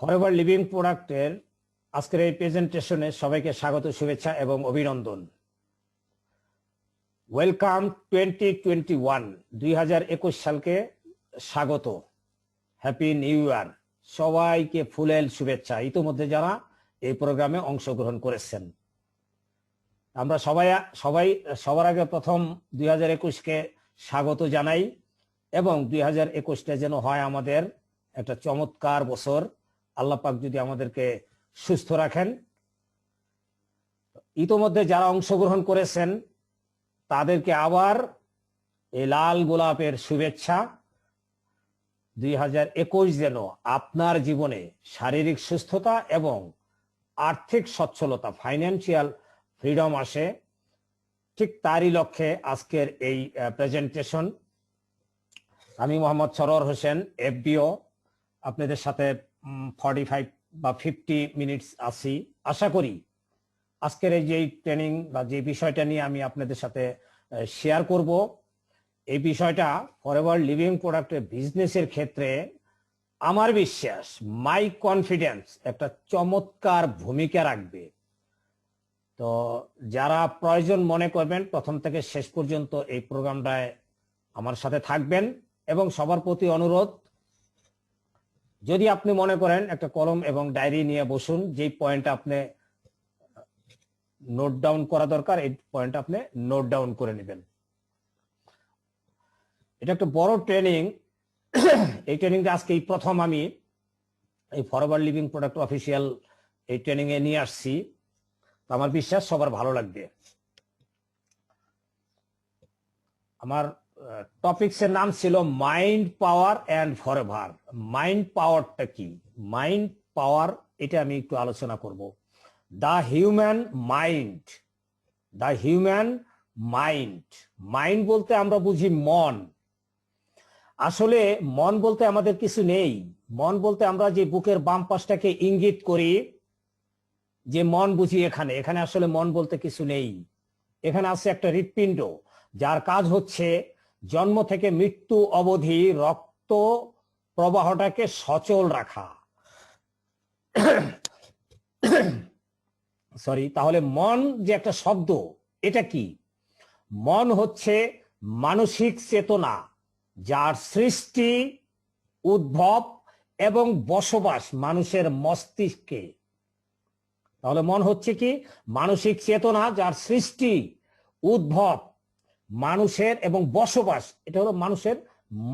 Forever living প্রোডাক্টের আজকের এই প্রেজেন্টেশনে সবাইকে স্বাগত, শুভেচ্ছা এবং অভিনন্দন। ওয়েলকাম 2021, 2021 সালকে স্বাগত। Happy new year. সবাইকে ফুলেল শুভেচ্ছা ইতোমধ্যে যারা এই প্রোগ্রামে অংশগ্রহণ করেছেন। আমরা সবার আগে প্রথম 2021কে স্বাগত জানাই এবং 2021টা যেন হয় আমাদের একটা চমৎকার বছর। আল্লাহ পাক যদি আমাদেরকে সুস্থ রাখেন। ইতোমধ্যে যারা অংশগ্রহণ করেছেন তাদেরকে আবার এই লাল গোলাপের শুভেচ্ছা। 2021 যেন আপনার জীবনে শারীরিক সুস্থতা এবং আর্থিক সচ্ছলতা, ফাইন্যান্সিয়াল ফ্রিডম আসে, ঠিক তারই লক্ষ্যে আজকের এই প্রেজেন্টেশন। আমি মোহাম্মদ সরোয়ার হোসেন, এফবিও, আপনাদের সাথে 45 বা 50 মিনিটস আছি। আশা করি আজকের এই যে ট্রেনিং বা যে বিষয়টা নিয়ে আমি আপনাদের সাথে শেয়ার করব, এই বিষয়টা ফরএভার লিভিং প্রোডাক্টের বিজনেসের ক্ষেত্রে আমার বিশ্বাস, মাই কনফিডেন্স, একটা চমৎকার ভূমিকা রাখবে। তো যারা প্রয়োজন মনে করবেন প্রথম থেকে শেষ পর্যন্ত এই প্রোগ্রামটায় আমার সাথে থাকবেন। এবং সবার প্রতি অনুরোধ, যদি আপনি মনে করেন একটা কলম এবং ডায়েরি নিয়ে বসুন, যেই পয়েন্টটা আপনি নোট ডাউন করা দরকার এই পয়েন্টটা আপনি নোট ডাউন করে নেবেন। এটা একটা বড় ট্রেনিং। এই ট্রেনিংটা আজকে এই প্রথম আমি এই ফরএভার লিভিং প্রোডাক্ট অফিসিয়াল এই ট্রেনিং এ নিয়ে আসছি। তো আমার বিশ্বাস সবার ভালো লাগবে। আমার টপিকসের নাম ছিল mind power and forever. Mind পাওয়ারটা কি? মাইন্ড পাওয়ার এটা আমি একটু আলোচনা করব। The human mind. The human mind. Mind বলতে আমরা বুঝি মন। আসলে মন বলতে আমাদের কিছু নেই। মন বলতে আমরা যে বুকের বাম পাশটাকে ইঙ্গিত করি যে মন বুঝি এখানে, এখানে আসলে মন বলতে কিছু নেই। এখানে আছে একটা হৃৎপিণ্ড, যার কাজ হচ্ছে জন্ম থেকে মৃত্যু অবধি রক্ত প্রবাহটাকে সচল রাখা। সরি, তাহলে মন যে একটা শব্দ, এটা কি? মন হচ্ছে মানসিক চেতনা, যার সৃষ্টি, উদ্ভব এবং বসবাস মানুষের মস্তিষ্কে। তাহলে মন হচ্ছে কি? মানসিক চেতনা, যার সৃষ্টি, উদ্ভব মানুষের এবং বসবাস এটা হলো মানুষের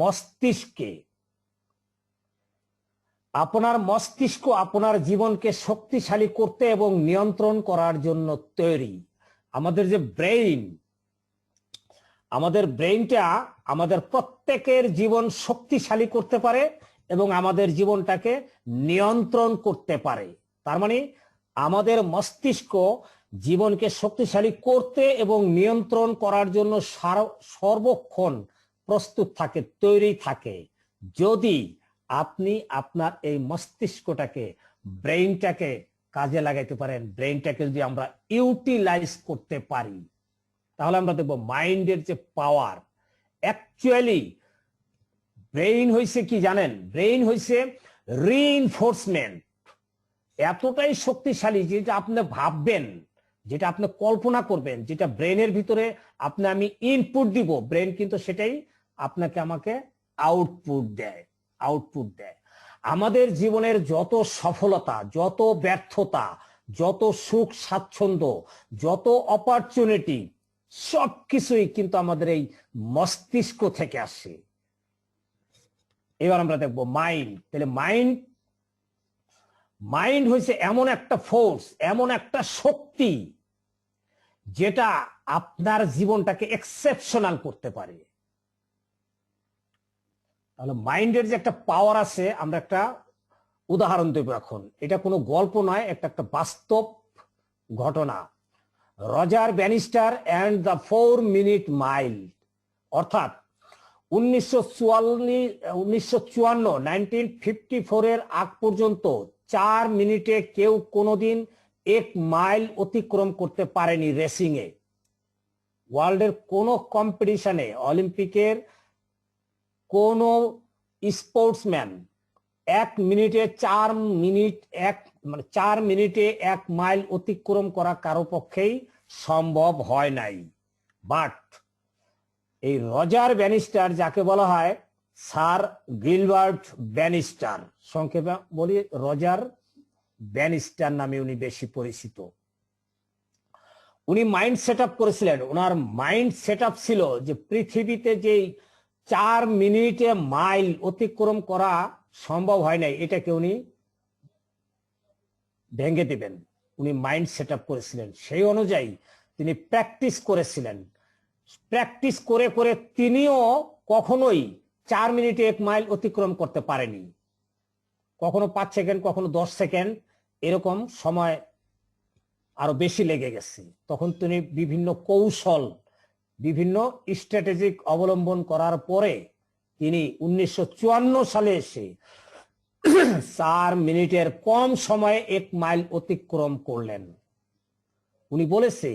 মস্তিষ্কে। আপনার মস্তিষ্ক আপনার জীবনকে শক্তিশালী করতে এবং নিয়ন্ত্রণ করার জন্য তৈরি। আমাদের যে ব্রেইন, আমাদের ব্রেইনটা আমাদের প্রত্যেকের জীবন শক্তিশালী করতে পারে এবং আমাদের জীবনটাকে নিয়ন্ত্রণ করতে পারে। তার মানে আমাদের মস্তিষ্ক জীবনকে শক্তিশালী করতে এবং নিয়ন্ত্রণ করার জন্য সর্বক্ষণ প্রস্তুত থাকে, তৈরি থাকে, যদি আপনি আপনার এই মস্তিষ্কটাকে, ব্রেইনটাকে কাজে লাগাইতে পারেন। ব্রেইনটাকে যদি আমরা ইউটিলাইজ করতে পারি, তাহলে আমরা দেখবো মাইন্ডের যে পাওয়ার। অ্যাকচুয়ালি ব্রেইন হইছে কি জানেন? ব্রেইন হইছে রিইনফোর্সমেন্ট। এতটাই শক্তিশালী যেটা আপনি ভাববেন, যেটা আপনি কল্পনা করবেন, যেটা ব্রেনের ভিতরে আমি ইনপুট দিব, ব্রেন কিন্তু সেটাই আপনাকে আমাকে আউটপুট দেয়। আমাদের জীবনের যত সফলতা, যত ব্যর্থতা, যত সুখ স্বাচ্ছন্দ্য, যত অপরচুনিটি, সবকিছুই কিন্তু আমাদের এই মস্তিষ্ক থেকে আসে। এবার আমরা দেখবো মাইন্ড। তাহলে মাইন্ড হয়েছে এমন একটা ফোর্স, এমন একটা শক্তি, যেটা আপনার জীবনটাকে এক্সেপশনাল করতে পারে। তাহলে মাইন্ডের যে একটা পাওয়ার আছে, আমরা একটা উদাহরণ দেব এখন। এটা কোনো গল্প নয়, একটা বাস্তব ঘটনা। রজার ব্যানিস্টার অ্যান্ড দ্য 4-মিনিট মাইল, অর্থাৎ 1954 এর আগ পর্যন্ত 4 মিনিটে কেউ কোনোদিন 1 মাইল অতিক্রম করতে পারেনি রেসিং এ। ওয়ার্ল্ডের কোন কম্পিটিশনে, অলিম্পিকের কোন স্পোর্টসম্যান 1 মিনিটে 4 মিনিট মানে 4 মিনিটে 1 মাইল অতিক্রম করা কারো পক্ষেই সম্ভব হয় নাই। বাট এই রজার ব্যানিস্টার, যাকে বলা হয় স্যার গিলবার্ট ব্যানিস্টার, সংক্ষেপে বলি রজার ব্যানিস্টার নামে উনি বেশি পরিচিত, উনি মাইন্ড সেট আপ করেছিলেন। ওনার মাইন্ড সেট আপ ছিল যে পৃথিবীতে যে 4 মিনিটে মাইল অতিক্রম করা সম্ভব হয় নাই, এটাকে উনি ভেঙে দিবেন। উনি মাইন্ড সেট আপ করেছিলেন, সেই অনুযায়ী তিনি প্র্যাকটিস করেছিলেন। প্র্যাকটিস করে করে তিনিও কখনোই 4 মিনিটে 1 মাইল অতিক্রম করতে পারেনি। কখনো 5 সেকেন্ড, কখনো 10 সেকেন্ড, এরকম সময় আরো বেশি লেগে গেছে। তখন তিনি বিভিন্ন কৌশল, বিভিন্ন স্ট্র্যাটেজিক অবলম্বন করার পরে তিনি 1954 সালে এসে 4 মিনিটের কম সময়ে 1 মাইল অতিক্রম করলেন। উনি বলেছে,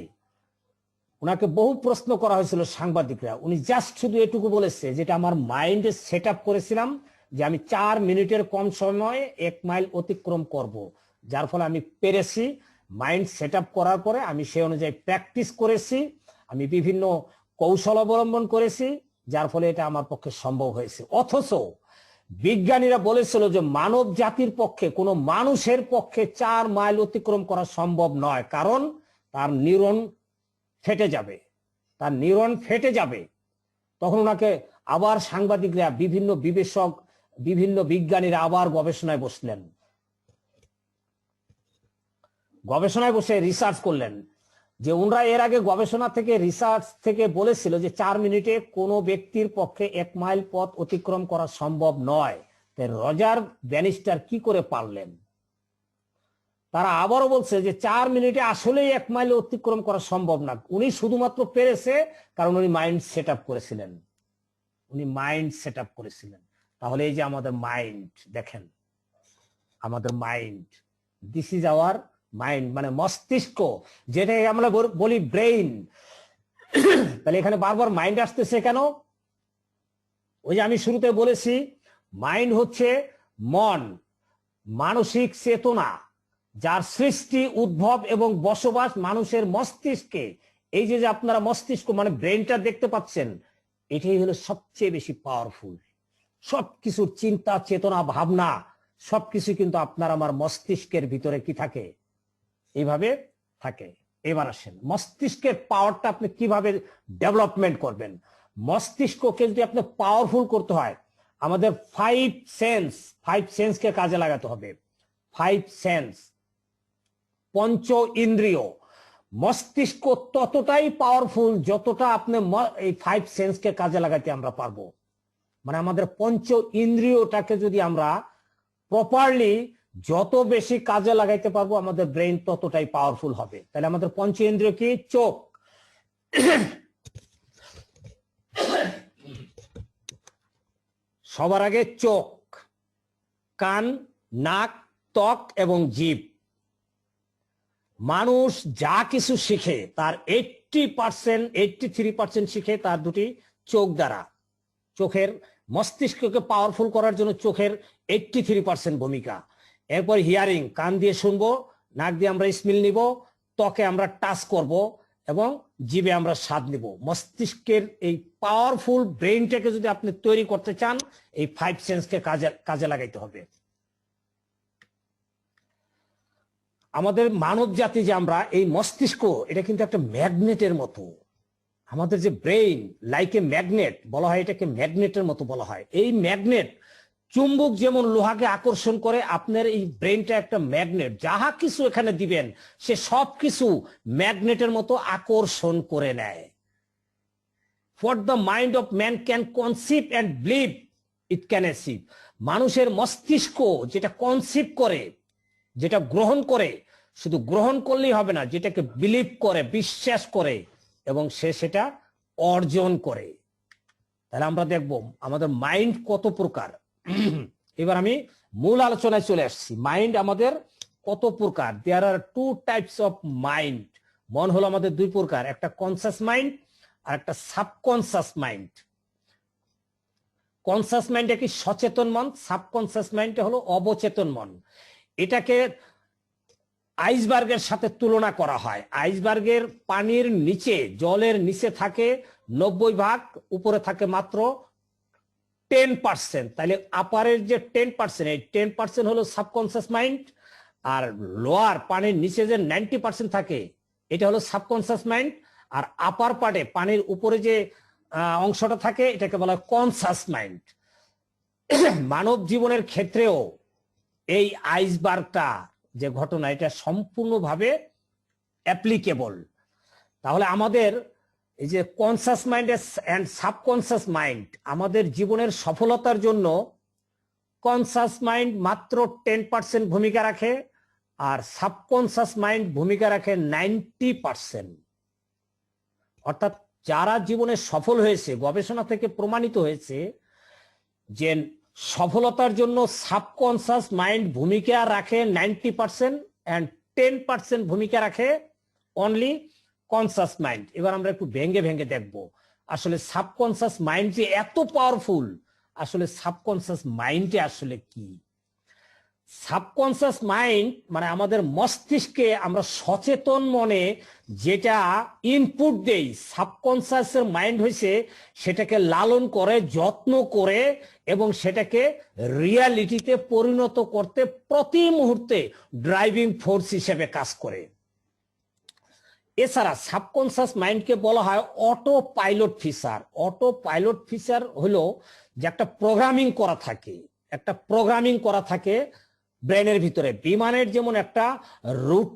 উনাকে বহু প্রশ্ন করা হয়েছিল সাংবাদিকরা, উনি জাস্ট শুধু এটুকু বলেছে, যেটা আমার মাইন্ডে সেট আপ করেছিলাম যে আমি 4 মিনিটের কম সময়ে 1 মাইল অতিক্রম করব, যার ফলে আমি পেরেছি। মাইন্ড সেট আপ করার পরে আমি সেই অনুযায়ী প্র্যাকটিস করেছি, আমি বিভিন্ন কৌশল অবলম্বন করেছি, যার ফলে এটা আমার পক্ষে সম্ভব হয়েছে। অথচ বিজ্ঞানীরা বলেছিল যে মানব জাতির পক্ষে, কোনো মানুষের পক্ষে 4 মাইল অতিক্রম করা সম্ভব নয়, কারণ তার নিউরন ফেটে যাবে, তার নিউরন ফেটে যাবে। তখন ওনাকে আবার সাংবাদিকরা, বিভিন্ন বিবেচক, বিভিন্ন বিজ্ঞানীরা আবার গবেষণায় বসলেন, গবেষণায় বসে রিসার্চ করলেন। যে ওনারা এর আগে গবেষণা থেকে, রিসার্চ থেকে বলেছিল যে 4 মিনিটে কোনো ব্যক্তির পক্ষে 1 মাইল পথ অতিক্রম করা সম্ভব নয়। তাই রজার ব্যানিস্টার কি করে পারলেন? তারা আবারও বলছে যে 4 মিনিটে আসলেই 1 মাইল অতিক্রম করা সম্ভব না। উনি শুধুমাত্র পেরেছে কারণ উনি মাইন্ড সেট আপ করেছিলেন, উনি মাইন্ড সেট আপ করেছিলেন। তাহলে এই যে আমাদের মাইন্ড, দেখেন আমাদের mind, this is our mind, মানে মস্তিষ্ক, যেটাকে আমরা বলি ব্রেইন। তাহলে এখানে বারবার মাইন্ড আসতেছে কেন? ওই যে আমি শুরুতে বলেছি, মাইন্ড হচ্ছে মন, মানসিক চেতনা, যার সৃষ্টি, উদ্ভব এবং বসবাস মানুষের মস্তিষ্কে। এই যে আপনারা মস্তিষ্ক মানে ব্রেইনটা দেখতে পাচ্ছেন, এটাই হলো সবচেয়ে বেশি পাওয়ারফুল। সবকিছুর চিন্তা, চেতনা, ভাবনা সবকিছু কিন্তু আপনার আমার মস্তিষ্কের ভিতরে কি থাকে? এইভাবে থাকে। এবার আসেন, মস্তিষ্কের পাওয়ারটা আপনি কিভাবে ডেভেলপমেন্ট করবেন? মস্তিষ্ককে যদি আপনি পাওয়ারফুল করতে হয়, আমাদের 5 সেন্সকে কাজে লাগাতে হবে। 5 সেন্স, পঞ্চ ইন্দ্রিয়। মস্তিষ্ক ততটাই পাওয়ারফুল যতটা আপনি এই 5 সেন্সকে কাজে লাগাতে আমরা পারবো। মানে আমাদের পঞ্চ ইন্দ্রিয়টাকে যদি আমরা প্রপারলি যত বেশি কাজে লাগাইতে পারবো, আমাদের ব্রেইন ততটাই পাওয়ারফুল হবে। তাহলে আমাদের পঞ্চ ইন্দ্রিয় কি? চোখ, সবার আগে চোখ, কান, নাক, ত্বক এবং জিভ। মানুষ যা কিছু শিখে তার 83% শিখে তার দুটি চোখ দ্বারা। চোখের, মস্তিষ্ককে পাওয়ারফুল করার জন্য চোখের 83% ভূমিকা। এরপর হিয়ারিং, কান দিয়ে শুনবো, নাক দিয়ে আমরা স্মেল নিব, ত্বকে আমরা টাচ করব এবং জিভে আমরা স্বাদ নিব। মস্তিষ্কের এই পাওয়ারফুল ব্রেইনটাকে যদি আপনি তৈরি করতে চান, এই 5 সেন্সকে কাজে লাগাইতে হবে। আমাদের মানব জাতি যে আমরা, এই মস্তিষ্ক, এটা কিন্তু একটা ম্যাগনেটের মতো। আমাদের যে ব্রেইন লাইক এ ম্যাগনেট বলা হয়, এটাকে ম্যাগনেটের মতো বলা হয়। এই ম্যাগনেট, চুম্বক যেমন লোহাকে আকর্ষণ করে, আপনার এই ব্রেইনটা একটা ম্যাগনেট। যাহা কিছু এখানে দিবেন সে সব কিছু ম্যাগনেটের মতো আকর্ষণ করে নেয়। For the mind of man can conceive and believe it can achieve. মানুষের মস্তিষ্ক যেটা কনসিভ করে, যেটা গ্রহণ করে, শুধু গ্রহণ করলেই হবে না, যেটাকে বিলিভ করে, বিশ্বাস করে এবং সে সেটা অর্জন করে। তাহলে আমরা দেখব আমাদের মাইন্ড কত প্রকার। এবার আমি মূল আলোচনায় চলে আসছি। মাইন্ড আমাদের কত প্রকার? দেয়ার আর 2 টাইপস অফ মাইন্ড। মন হলো আমাদের 2 প্রকার, একটা কনসাস মাইন্ড আর একটা সাবকনসাস মাইন্ড। কনসাস মাইন্ডে কি সচেতন মন, সাবকনসাস মাইন্ডে হলো অবচেতন মন। এটাকে আইসবার্গের সাথে তুলনা করা হয়। আইসবার্গের পানির নিচে, জলের নিচে থাকে 90 ভাগ, উপরে থাকে মাত্র 10%। তাহলে আপারের যে 10%, এই 10% হলো সাবকনসাস মাইন্ড, আর লোয়ার পানির নিচে যে 90% থাকে এটা হলো সাবকনসাস মাইন্ড, আর আপার পার্টে পানির উপরে যে অংশটা থাকে এটাকে বলা হয় কনসাস মাইন্ড। মানব জীবনের ক্ষেত্রেও এই আইসবার্গটা যে ঘটনা, এটা সম্পূর্ণভাবে অ্যাপ্লিকেবল। তাহলে আমাদের এই যে conscious mind and subconscious mind, আমাদের জীবনের সফলতার জন্য কনসাস মাইন্ড মাত্র 10% ভূমিকা রাখে, আর সাবকনসাস মাইন্ড ভূমিকা রাখে 90%। অর্থাৎ যারা জীবনে সফল হয়েছে, গবেষণা থেকে প্রমাণিত হয়েছে যে সফলতার জন্য সাবকনসাস মাইন্ড ভূমিকা রাখে 90% এন্ড 10% ভূমিকা রাখে অনলি কনসাস মাইন্ড। এবার আমরা একটু ভেঙে ভেঙে দেখব আসলে সাবকনসাস মাইন্ড যে এত পাওয়ারফুল, আসলে সাবকনসাস মাইন্ডে আসলে কি। সাবকনসাস মাইন্ড মানে আমাদের মস্তিষ্কে আমরা সচেতন মনে যেটা ইনপুট দেই, সাবকনসাসের মাইন্ড হয়েছে সেটাকে লালন করে, যত্ন করে এবং সেটাকে রিয়ালিটিতে পরিণত করতে প্রতি মুহূর্তে ড্রাইভিং ফোর্স হিসেবে কাজ করে। এছাড়া সাবকনসাস মাইন্ডকে বলা হয় auto pilot feature. Auto pilot feature হলো যে একটা প্রোগ্রামিং করা থাকে, একটা প্রোগ্রামিং করা থাকে ব্রেনের ভিতরে। বিমানের যেমন একটা রুট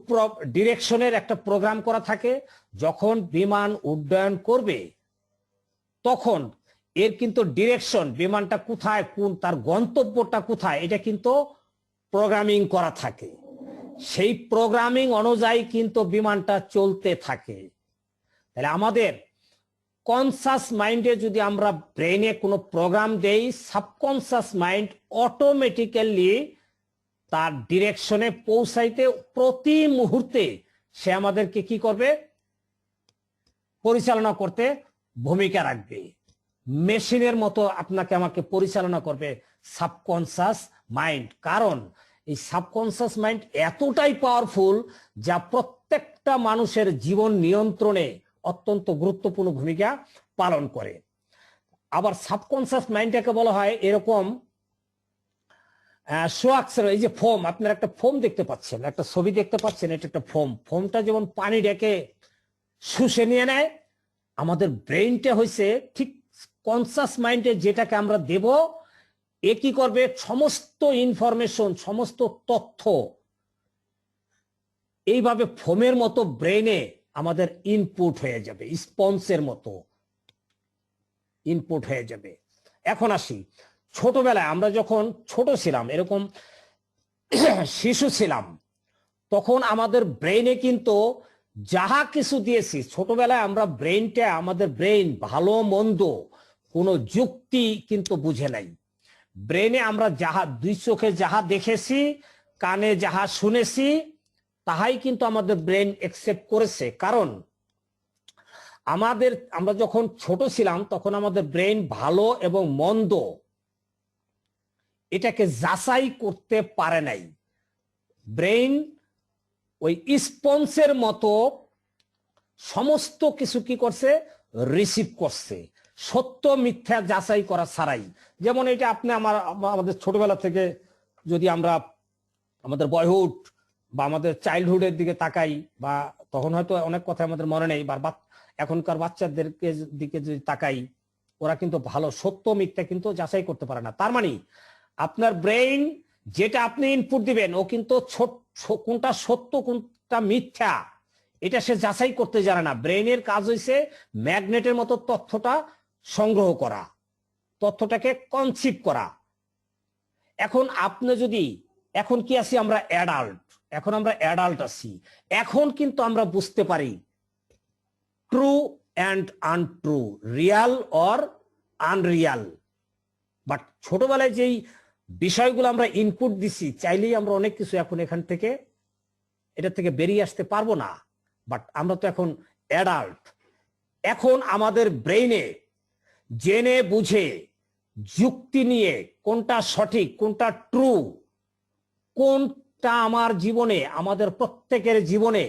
ডিরেকশনের একটা প্রোগ্রাম করা থাকে, যখন বিমান উড্ডয়ন করবে তখন এর কিন্তু ডিরেকশন, বিমানটা কোথায়, কোন তার গন্তব্যটা কোথায়, এটা কিন্তু প্রোগ্রামিং করা থাকে। সেই প্রোগ্রামিং অনুযায়ী কিন্তু বিমানটা চলতে থাকে। তাহলে আমাদের কনসাস মাইন্ডে যদি আমরা ব্রেনে কোনো প্রোগ্রাম দেই, সাবকনসাস মাইন্ড অটোমেটিক্যালি তার ডিরেকশনে পৌঁছাইতে প্রতি মুহূর্তে সে আমাদেরকে কি করবে, পরিচালনা করতে ভূমিকা রাখবে। মেশিনের মতো আপনাকে আমাকে পরিচালনা করবে সাবকনসাস মাইন্ড। কারণ এই সাবকনসাস মাইন্ড এতটাই পাওয়ারফুল যা প্রত্যেকটা মানুষের জীবন নিয়ন্ত্রণে অত্যন্ত গুরুত্বপূর্ণ ভূমিকা পালন করে। আবার সাবকনসাস মাইন্ডটাকে বলা হয় এরকম সোয়াক্সের, এই যে ফোম, আপনারা একটা ফোম দেখতে পাচ্ছেন, একটা ছবি দেখতে পাচ্ছেন, এটা একটা ফোম। ফোমটা যেমন পানি ডেকে শুষে নিয়ে নেয়, আমাদের ব্রেইনটা হয়েছে ঠিক কনসাস মাইন্ডে যেটাকে আমরা দেব, এ কি করবে, সমস্ত ইনফরমেশন, সমস্ত তথ্য এইভাবে ফোমের মতো ব্রেইনে আমাদের ইনপুট হয়ে যাবে, স্পঞ্জের মতো ইনপুট হয়ে যাবে। এখন আসি, ছোটবেলায় আমরা যখন ছোট ছিলাম, এরকম শিশু ছিলাম, তখন আমাদের ব্রেইনে কিন্তু যাহা কিছু দিয়েছি, ছোটবেলায় আমরা ব্রেইনটা, আমাদের ব্রেইন ভালো মন্দ কোনো যুক্তি কিন্তু বুঝে নাই। ব্রেইনে আমরা যাহা, দুই চোখে যাহা দেখেছি, কানে যাহা শুনেছি, তাহাই কিন্তু আমাদের ব্রেইন একসেপ্ট করেছে। কারণ আমরা যখন ছোট ছিলাম তখন আমাদের ব্রেইন ভালো এবং মন্দ এটাকে যাচাই করতে পারে নাই। ব্রেইন ওই স্পঞ্জের মতো সমস্ত কিছু কি করছে, রিসিভ করছে, সত্য মিথ্যা যাচাই করা ছাড়াই। যেমন এটা আপনি আমাদের ছোটবেলা থেকে যদি আমরা আমাদের বয়হুড বা আমাদের চাইল্ডহুডের দিকে তাকাই, বা তখন হয়তো অনেক কথা আমাদের মনে নেই, বা এখনকার বাচ্চাদেরকে দিকে যদি তাকাই, ওরা কিন্তু ভালো সত্য মিথ্যা কিন্তু যাচাই করতে পারে না। তার মানে আপনার ব্রেইন যেটা আপনি ইনপুট দিবেন, ও কিন্তু কোনটা সত্য কোনটা মিথ্যা এটা সে যাচাই করতে জানে না। ব্রেইনের কাজ হয়েছে ম্যাগনেটের মতো তথ্যটা সংগ্রহ করা, তথ্যটাকে কনসিভ করা। এখন আপনি যদি, এখন কি আছি আমরা অ্যাডাল্ট, এখন আমরা অ্যাডাল্ট আছি, এখন কিন্তু আমরা বুঝতে পারি true and untrue, Real or unreal. But ছোটবেলায় যেই বিষয়গুলো আমরা ইনপুট দিছি, চাইলেই আমরা অনেক কিছু এখন এখান থেকে, এটা থেকে বেরিয়ে আসতে পারবো না। বাট আমরা তো এখন অ্যাডাল্ট, এখন আমাদের ব্রেইনে জেনে বুঝে যুক্তি নিয়ে কোনটা সঠিক, কোনটা ট্রু, কোনটা আমার জীবনে, আমাদের প্রত্যেকের জীবনে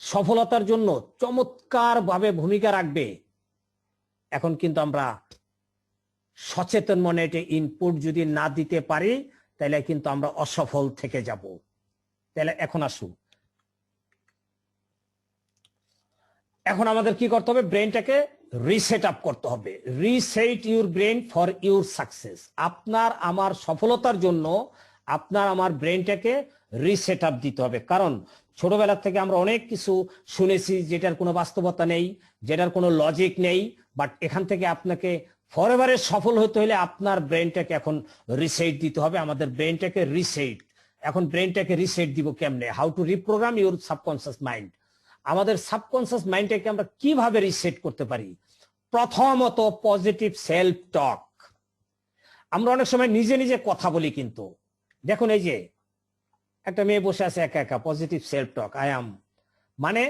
সফলতার জন্য চমৎকারভাবে ভূমিকা রাখবে, এখন কিন্তু আমরা সচেতন মনে এটা ইনপুট যদি না দিতে পারি তাহলে কিন্তু আমরা অসফল থেকে যাব। তাহলে এখন আসুন, এখন আমাদের কি করতে হবে? ব্রেনটাকে রিসেট আপ করতে হবে। Reset your brain for your success. আপনার আমার সফলতার জন্য আপনার আমার ব্রেনটাকে রিসেট আপ দিতে হবে। কারণ ছোটবেলা থেকে আমরা অনেক কিছু শুনেছি যেটার কোনো বাস্তবতা নেই, যেটার কোনো লজিক নেই। বাট এখান থেকে আপনাকে ফরএভারে সফল হতে হলে আপনার ব্রেনটাকে এখন রিসেট দিতে হবে। আমাদের ব্রেনটাকে রিসেট, এখন ব্রেনটাকে রিসেট দিব কেমনে? How to reprogramme your subconscious mind. আমাদের সাবকনসিয়াস মাইন্ডটাকে আমরা কিভাবে রিসেট করতে পারি? প্রথমত পজিটিভ সেলফ টক। আমরা অনেক সময় নিজে নিজে কথা বলি, কিন্তু দেখুন এই যে একটা মেয়ে বসে আছে একা একা, positive self talk, I am, মানে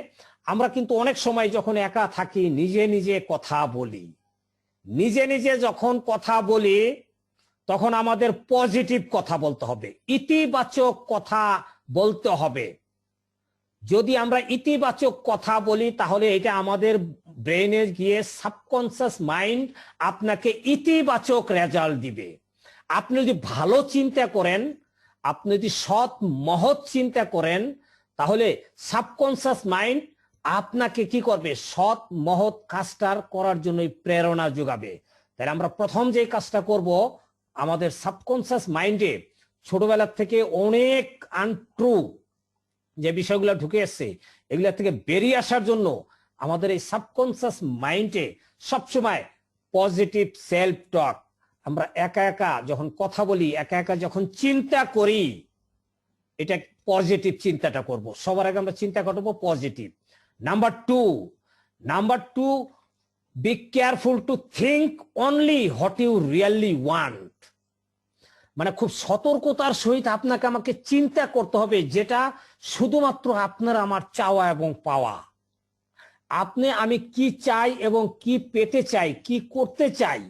আমরা কিন্তু অনেক সময় যখন একা থাকি নিজে নিজে কথা বলি। নিজে নিজে যখন কথা বলি তখন আমাদের পজিটিভ কথা বলতে হবে, ইতিবাচক কথা বলতে হবে। যদি আমরা ইতিবাচক কথা বলি তাহলে এটা আমাদের ব্রেনে গিয়ে সাবকনসিয়াস মাইন্ড আপনাকে ইতিবাচক রেজাল্ট দিবে। আপনি যদি ভালো চিন্তা করেন, আপনি যদি সৎ মহৎ চিন্তা করেন, তাহলে সাবকনসিয়াস মাইন্ড আপনাকে কি করবে? সৎ মহৎ কাজটা করার জন্য প্রেরণা যোগাবে। তাহলে আমরা প্রথম যে কাজটা করব, আমাদের সাবকনসিয়াস মাইন্ডে ছোটবেলা থেকে অনেক আনট্রু যে বিষয়গুলো ঢুকে এসছে এগুলা থেকে বেরিয়ে আসার জন্য আমাদের এই সাবকনসিয়াস মাইন্ডে সবসময় পজিটিভ সেলফ টক। আমরা একা একা যখন কথা বলি, একা একা যখন চিন্তা করি, এটা পজিটিভ চিন্তাটা করব। সবার আগে আমরা চিন্তা করবো positive. Number two, be careful to think only what you really want. মানে খুব সতর্কতার সহিত আপনাকে আমাকে চিন্তা করতে হবে যেটা শুধুমাত্র আপনার আমার চাওয়া এবং পাওয়া। আপনি আমি কি চাই এবং কি পেতে চাই, কি করতে চাই,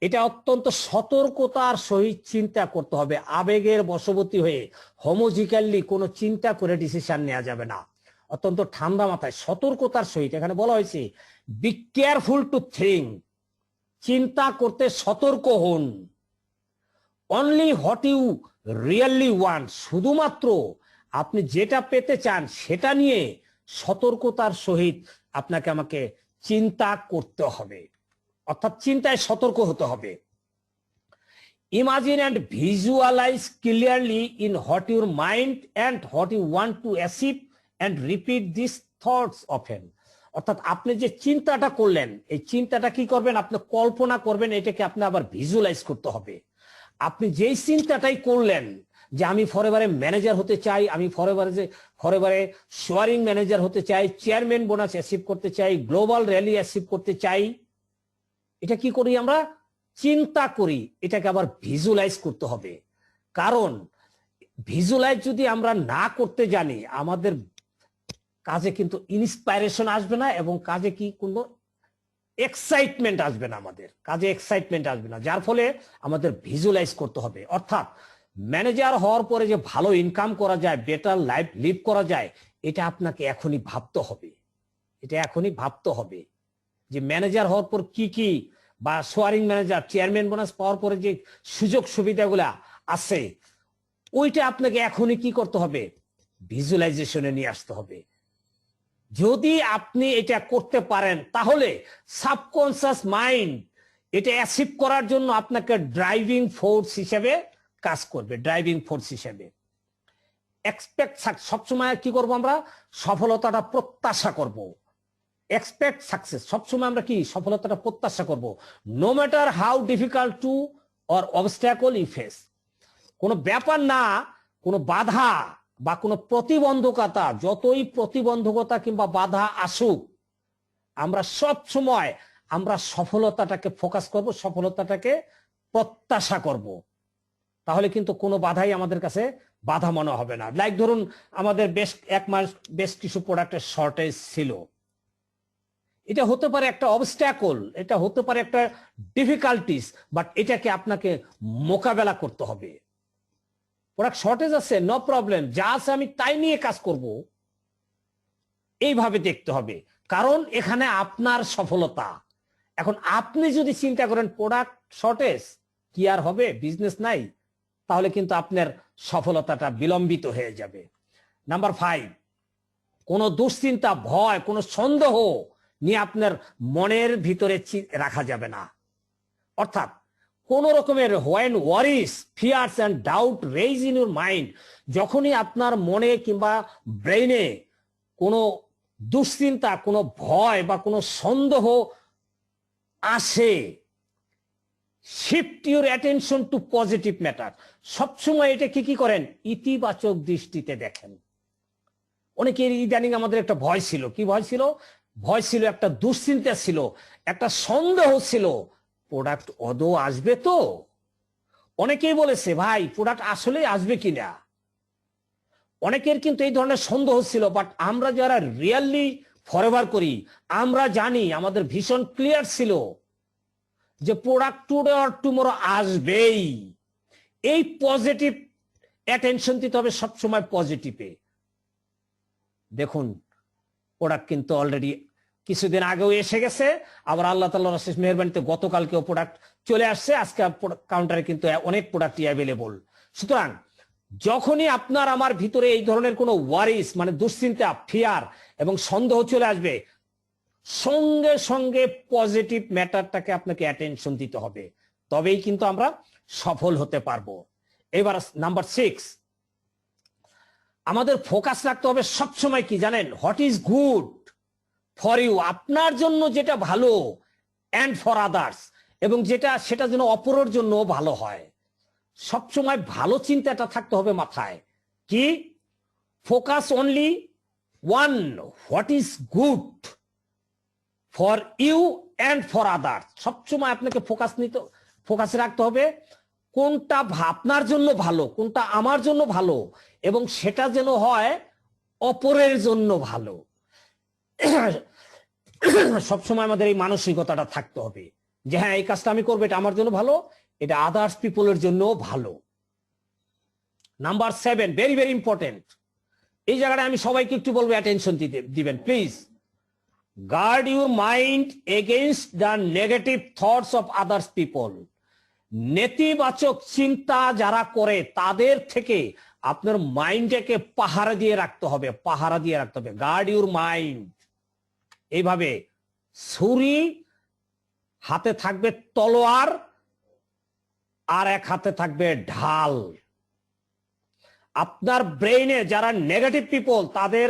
এটা অত্যন্ত সতর্কতার সহিত চিন্তা করতে হবে। আবেগের বশবর্তী হয়ে হোমোজিক্যালি কোনো চিন্তা করে ডিসিশন নেওয়া যাবে না। অত্যন্ত ঠান্ডা মাথায় সতর্কতার সহিত, এখানে বলা হয়েছে বি কেয়ারফুল টু থিঙ্ক, চিন্তা করতে সতর্ক হন। Only what you really want, শুধুমাত্র আপনি যেটা পেতে চান সেটা নিয়ে সতর্কতার সহিত আপনাকে আমাকে চিন্তা করতে হবে, অর্থাৎ চিন্তায় সতর্ক হতে হবে। Imagine and visualise clearly in what your mind and what you want to achieve and repeat this thoughts often. অর্থাৎ আপনি যে চিন্তাটা করলেন, এই চিন্তাটা কি করবেন? আপনি কল্পনা করবেন, এটাকে আপনি আবার ভিজুয়ালাইজ করতে হবে। আপনি যেই চিন্তাটাই করলেন যে আমি ফরএভারে ম্যানেজার হতে চাই, আমি ফরএভারে শোয়ারিং ম্যানেজার হতে চাই, চেয়ারম্যান বোনাস অ্যাচিভ করতে চাই, গ্লোবাল র্যালি অ্যাচিভ করতে চাই, এটা কি করি? আমরা চিন্তা করি, এটাকে আবার ভিজুয়ালাইজ করতে হবে। কারণ ভিজুয়ালাইজ যদি আমরা না করতে জানি, আমাদের কাজে কিন্তু ইন্সপাইরেশন আসবে না এবং কাজে কি কোনো এক্সাইটমেন্ট আসবে না, আমাদের কাজে এক্সাইটমেন্ট আসবে না। যার ফলে আমাদের ভিজুয়ালাইজ করতে হবে। অর্থাৎ ম্যানেজার হওয়ার পরে যে ভালো ইনকাম করা যায়, বেটার লাইফ লিভ করা যায়, এটা আপনাকে এখনই ভাবতে হবে। এটা এখনই ভাবতে হবে যে ম্যানেজার হওয়ার পর কি কি, বা শোয়ারিং ম্যানেজার, চেয়ারম্যান বোনাস পাওয়ার পরে যে সুযোগ সুবিধাগুলা আছে, ওইটা আপনাকে এখনই কি করতে হবে? ভিজুয়ালাইজেশনে নিয়ে আসতে হবে। যদি আপনি এটা করতে পারেন তাহলে সাবকনসিয়াস মাইন্ড এটা অ্যাচিভ করার জন্য আপনাকে ড্রাইভিং ফোর্স হিসেবে কাজ করবে, ড্রাইভিং ফোর্স হিসেবে। এক্সপেক্ট, সবসময় কি করব? আমরা সফলতাটা প্রত্যাশা করব। এক্সপেক্ট সাকসেস, সবসময় আমরা কি সফলতাটা প্রত্যাশা করব। No matter how difficult to or obstacle you face. কোনো ব্যাপার না, কোনো বাধা বা কোনো প্রতিবন্ধকতা, যতই প্রতিবন্ধকতা কিংবা বাধা আসুক, আমরা সব সময় আমরা সফলতাটাকে ফোকাস করব, সফলতাটাকে প্রত্যাশা করব। তাহলে কিন্তু কোনো বাধাই আমাদের কাছে বাধা মনে হবে না। লাইক ধরুন আমাদের বেশ এক মাস বেশ কিছু প্রোডাক্টের শর্টেজ ছিল, এটা হতে পারে একটা অবস্ট্যাকল, এটা হতে পারে একটা ডিফিকাল্টিস, বাট এটাকে আপনাকে মোকাবেলা করতে হবে। প্রোডাক্ট শর্টেজ আছে, নো প্রবলেম, যা আছে আমি তাই নিয়ে কাজ করব, এইভাবে দেখতে হবে, কারণ এখানে আপনার সফলতা। এখন আপনি যদি চিন্তা করেন প্রোডাক্ট শর্টেজ কি আর হবে, বিজনেস নাই, তাহলে কিন্তু আপনার সফলতাটা বিলম্বিত হয়ে যাবে। নাম্বার 5, কোনো দুশ্চিন্তা, ভয়, কোনো সন্দেহ নিয়ে আপনার মনের ভিতরে রাখা যাবে না। অর্থাৎ কোন রকমের when worries, fears and doubt raise in your mind, যখনই আপনার মনে কিংবা ব্রেইনে কোনো দুশ্চিন্তা, কোনো ভয় বা কোনো সন্দেহ আসে, shift your attention to positive matter. সবসময় এটা কি করেন, ইতিবাচক দৃষ্টিতে দেখেন। অনেকের ইদানিং আমাদের একটা ভয় ছিল, কি ভয় ছিল? ভয় ছিল, একটা দুশ্চিন্তা ছিল, একটা সন্দেহ ছিল, প্রোডাক্ট আদৌ আসবে তো? অনেকেই বলেছে ভাই প্রোডাক্ট আসলে আসবে কিনা। অনেকের কিন্তু এই ধরনের সন্দেহ ছিল, বাট আমরা যারা রিয়েলি ফরএভার করি, আমরা জানি, আমাদের ভীষণ ক্লিয়ার ছিল যে প্রোডাক্ট টুডে অর টুমরো আসবেই। এই পজিটিভ অ্যাটেনশন দিতে হবে সবসময় পজিটিভে। দেখুন প্রোডাক্ট কিন্তু অলরেডি কিছুদিন আগেও এসে গেছে, আবার আল্লাহ তাআলার অশেষ মেহেরবানিতে গতকালকেও প্রোডাক্ট চলে আসছে, আজকে কাউন্টারে কিন্তু অনেক প্রোডাক্টই অ্যাভেলেবল। সুতরাং যখনই আপনার আমার ভিতরে এই ধরনের কোনো ওয়ারিস মানে দুশ্চিন্তা, ফিয়ার এবং সন্দেহ চলে আসবে, সঙ্গে সঙ্গে পজিটিভ ম্যাটারটাকে আপনাকে অ্যাটেনশন দিতে হবে, তবেই কিন্তু আমরা সফল হতে পারবো। এবার নাম্বার 6, আমাদের ফোকাস রাখতে হবে সবসময় কি জানেন, what is good for you, আপনার জন্য যেটা ভালো, অ্যান্ড ফর আদার্স, এবং সেটা যেন অপরের জন্য ভালো হয়। সবসময় ভালো চিন্তাটা থাকতে হবে মাথায়। কি? Focus only one, what is good for you and for others. সবসময় আপনাকে ফোকাসে রাখতে হবে কোনটা আপনার জন্য ভালো, কোনটা আমার জন্য ভালো, এবং সেটা যেন হয় অপরের জন্য ভালো। সবসময় আমাদের এই মানসিকতাটা থাকতে হবে যে হ্যাঁ এই কাজটা আমি করবো, এটা আমার জন্য ভালো, এটা আদার্স পিপলের জন্য ভালো। নাম্বার 7, ভেরি ভেরি ইম্পর্টেন্ট, এই জায়গাটা আমি সবাইকে একটু বলবো অ্যাটেনশন দিবেন please. Guard your mind against the negative thoughts of others people. নেতিবাচক চিন্তা যারা করে তাদের থেকে আপনার মাইন্ডটাকে পাহারা দিয়ে রাখতে হবে, পাহারা দিয়ে রাখতে হবে। Guard your mind. এইভাবে ছুরি হাতে থাকবে তলোয়ার, আর এক হাতে থাকবে ঢাল। আপনার ব্রেইনে যারা নেগেটিভ পিপল, তাদের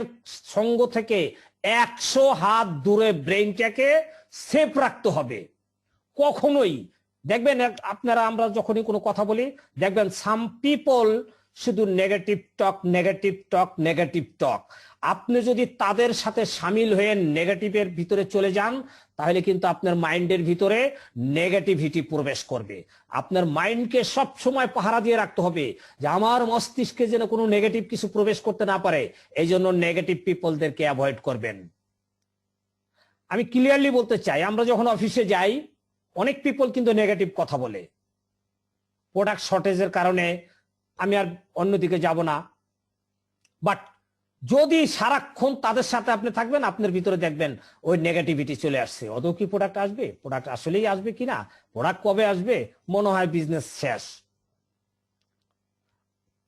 সঙ্গ থেকে 100 হাত দূরে ব্রেইনটাকে সেফ রাখতে হবে। কখনোই দেখবেন আপনারা, আমরা যখনই কোনো কথা বলি দেখবেন সাম পিপল শুধু নেগেটিভ টক, নেগেটিভ টক, নেগেটিভ টক। আপনি যদি তাদের সাথে সামিল হয়ে নেগেটিভের ভিতরে চলে যান, তাহলে কিন্তু আপনার মাইন্ডের ভিতরে নেগেটিভিটি প্রবেশ করবে। আপনার মাইন্ডকে সব সময় পাহারা দিয়ে রাখতে হবে যে আমার মস্তিষ্কে যেন কোনো নেগেটিভ কিছু প্রবেশ করতে না পারে। এই জন্য নেগেটিভ পিপলদেরকে অ্যাভয়েড করবেন। আমি ক্লিয়ারলি বলতে চাই, আমরা যখন অফিসে যাই অনেক পিপল কিন্তু নেগেটিভ কথা বলে। প্রোডাক্ট শর্টেজের কারণে আমি আর অন্যদিকে যাব না, বাট যদি সারাক্ষণ তাদের সাথে আপনি থাকবেন, আপনার ভিতরে দেখবেন ওই নেগেটিভিটি চলে আসছে। অত কি প্রোডাক্ট আসবে? প্রোডাক্ট আসলেই আসবে কিনা, প্রোডাক্ট কবে আসবে, মনে হয় বিজনেস শেষ।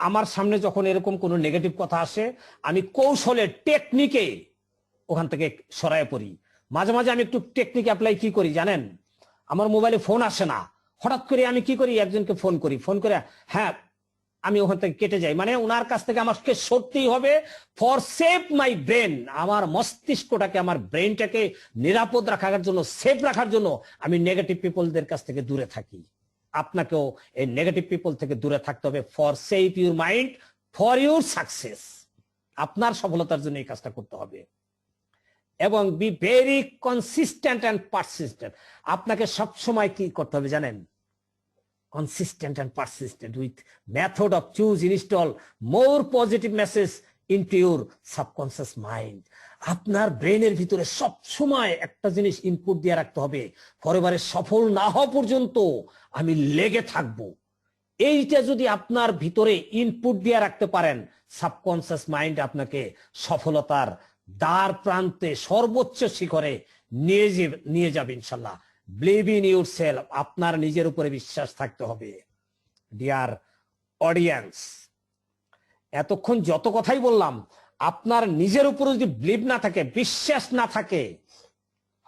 আমার সামনে যখন এরকম কোনো নেগেটিভ কথা আসে, আমি কৌশলে, টেকনিকে ওখান থেকে সরায় পড়ি। মাঝে মাঝে আমি একটু টেকনিক অ্যাপ্লাই কি করি জানেন, আমার মোবাইলে ফোন আসে না, হঠাৎ করে আমি কি করি, একজনকে ফোন করি, ফোন করে হ্যাঁ আমি ওখান থেকে কেটে যাই। মানে ওনার কাছ থেকে আমাকে সরতেই হবে ফর সেভ মাই ব্রেন। আমার মস্তিষ্কটাকে, আমার ব্রেনটাকে নিরাপদ রাখার জন্য, সেফ রাখার জন্য আমি নেগেটিভ পিপলদের কাছ থেকে দূরে থাকি। আপনাকেও এই নেগেটিভ পিপল থেকে দূরে থাকতে হবে for save your mind, for your success. আপনার সফলতার জন্য এই কাজটা করতে হবে। এবং be very consistent and persistent. আপনাকে সবসময় কি করতে হবে জানেন, consistent and persistent with method of choose install more positive message into your subconscious mind. আপনার ব্রেনের ভিতরে সব সময় একটা জিনিস ইনপুট দিয়ে রাখতে হবে, পরেবারে সফল না হওয়া পর্যন্ত আমি লেগে থাকব। এইটা যদি আপনার ভিতরে ইনপুট দিয়ে রাখতে পারেন, সাবকনসিয়াস মাইন্ড আপনাকে সফলতার দ্বার প্রান্তে সর্বোচ্চ শিখরে নিয়ে যাবে ইনশাল্লাহ। বিলিভ ইন ইউর সেলফ, আপনার নিজের উপরে বিশ্বাস থাকতে হবে। ডিয়ার অডিয়েন্স, এতক্ষণ যত কথাই বললাম, আপনার নিজের উপরে যদি বিলিভ না থাকে, বিশ্বাস না থাকে,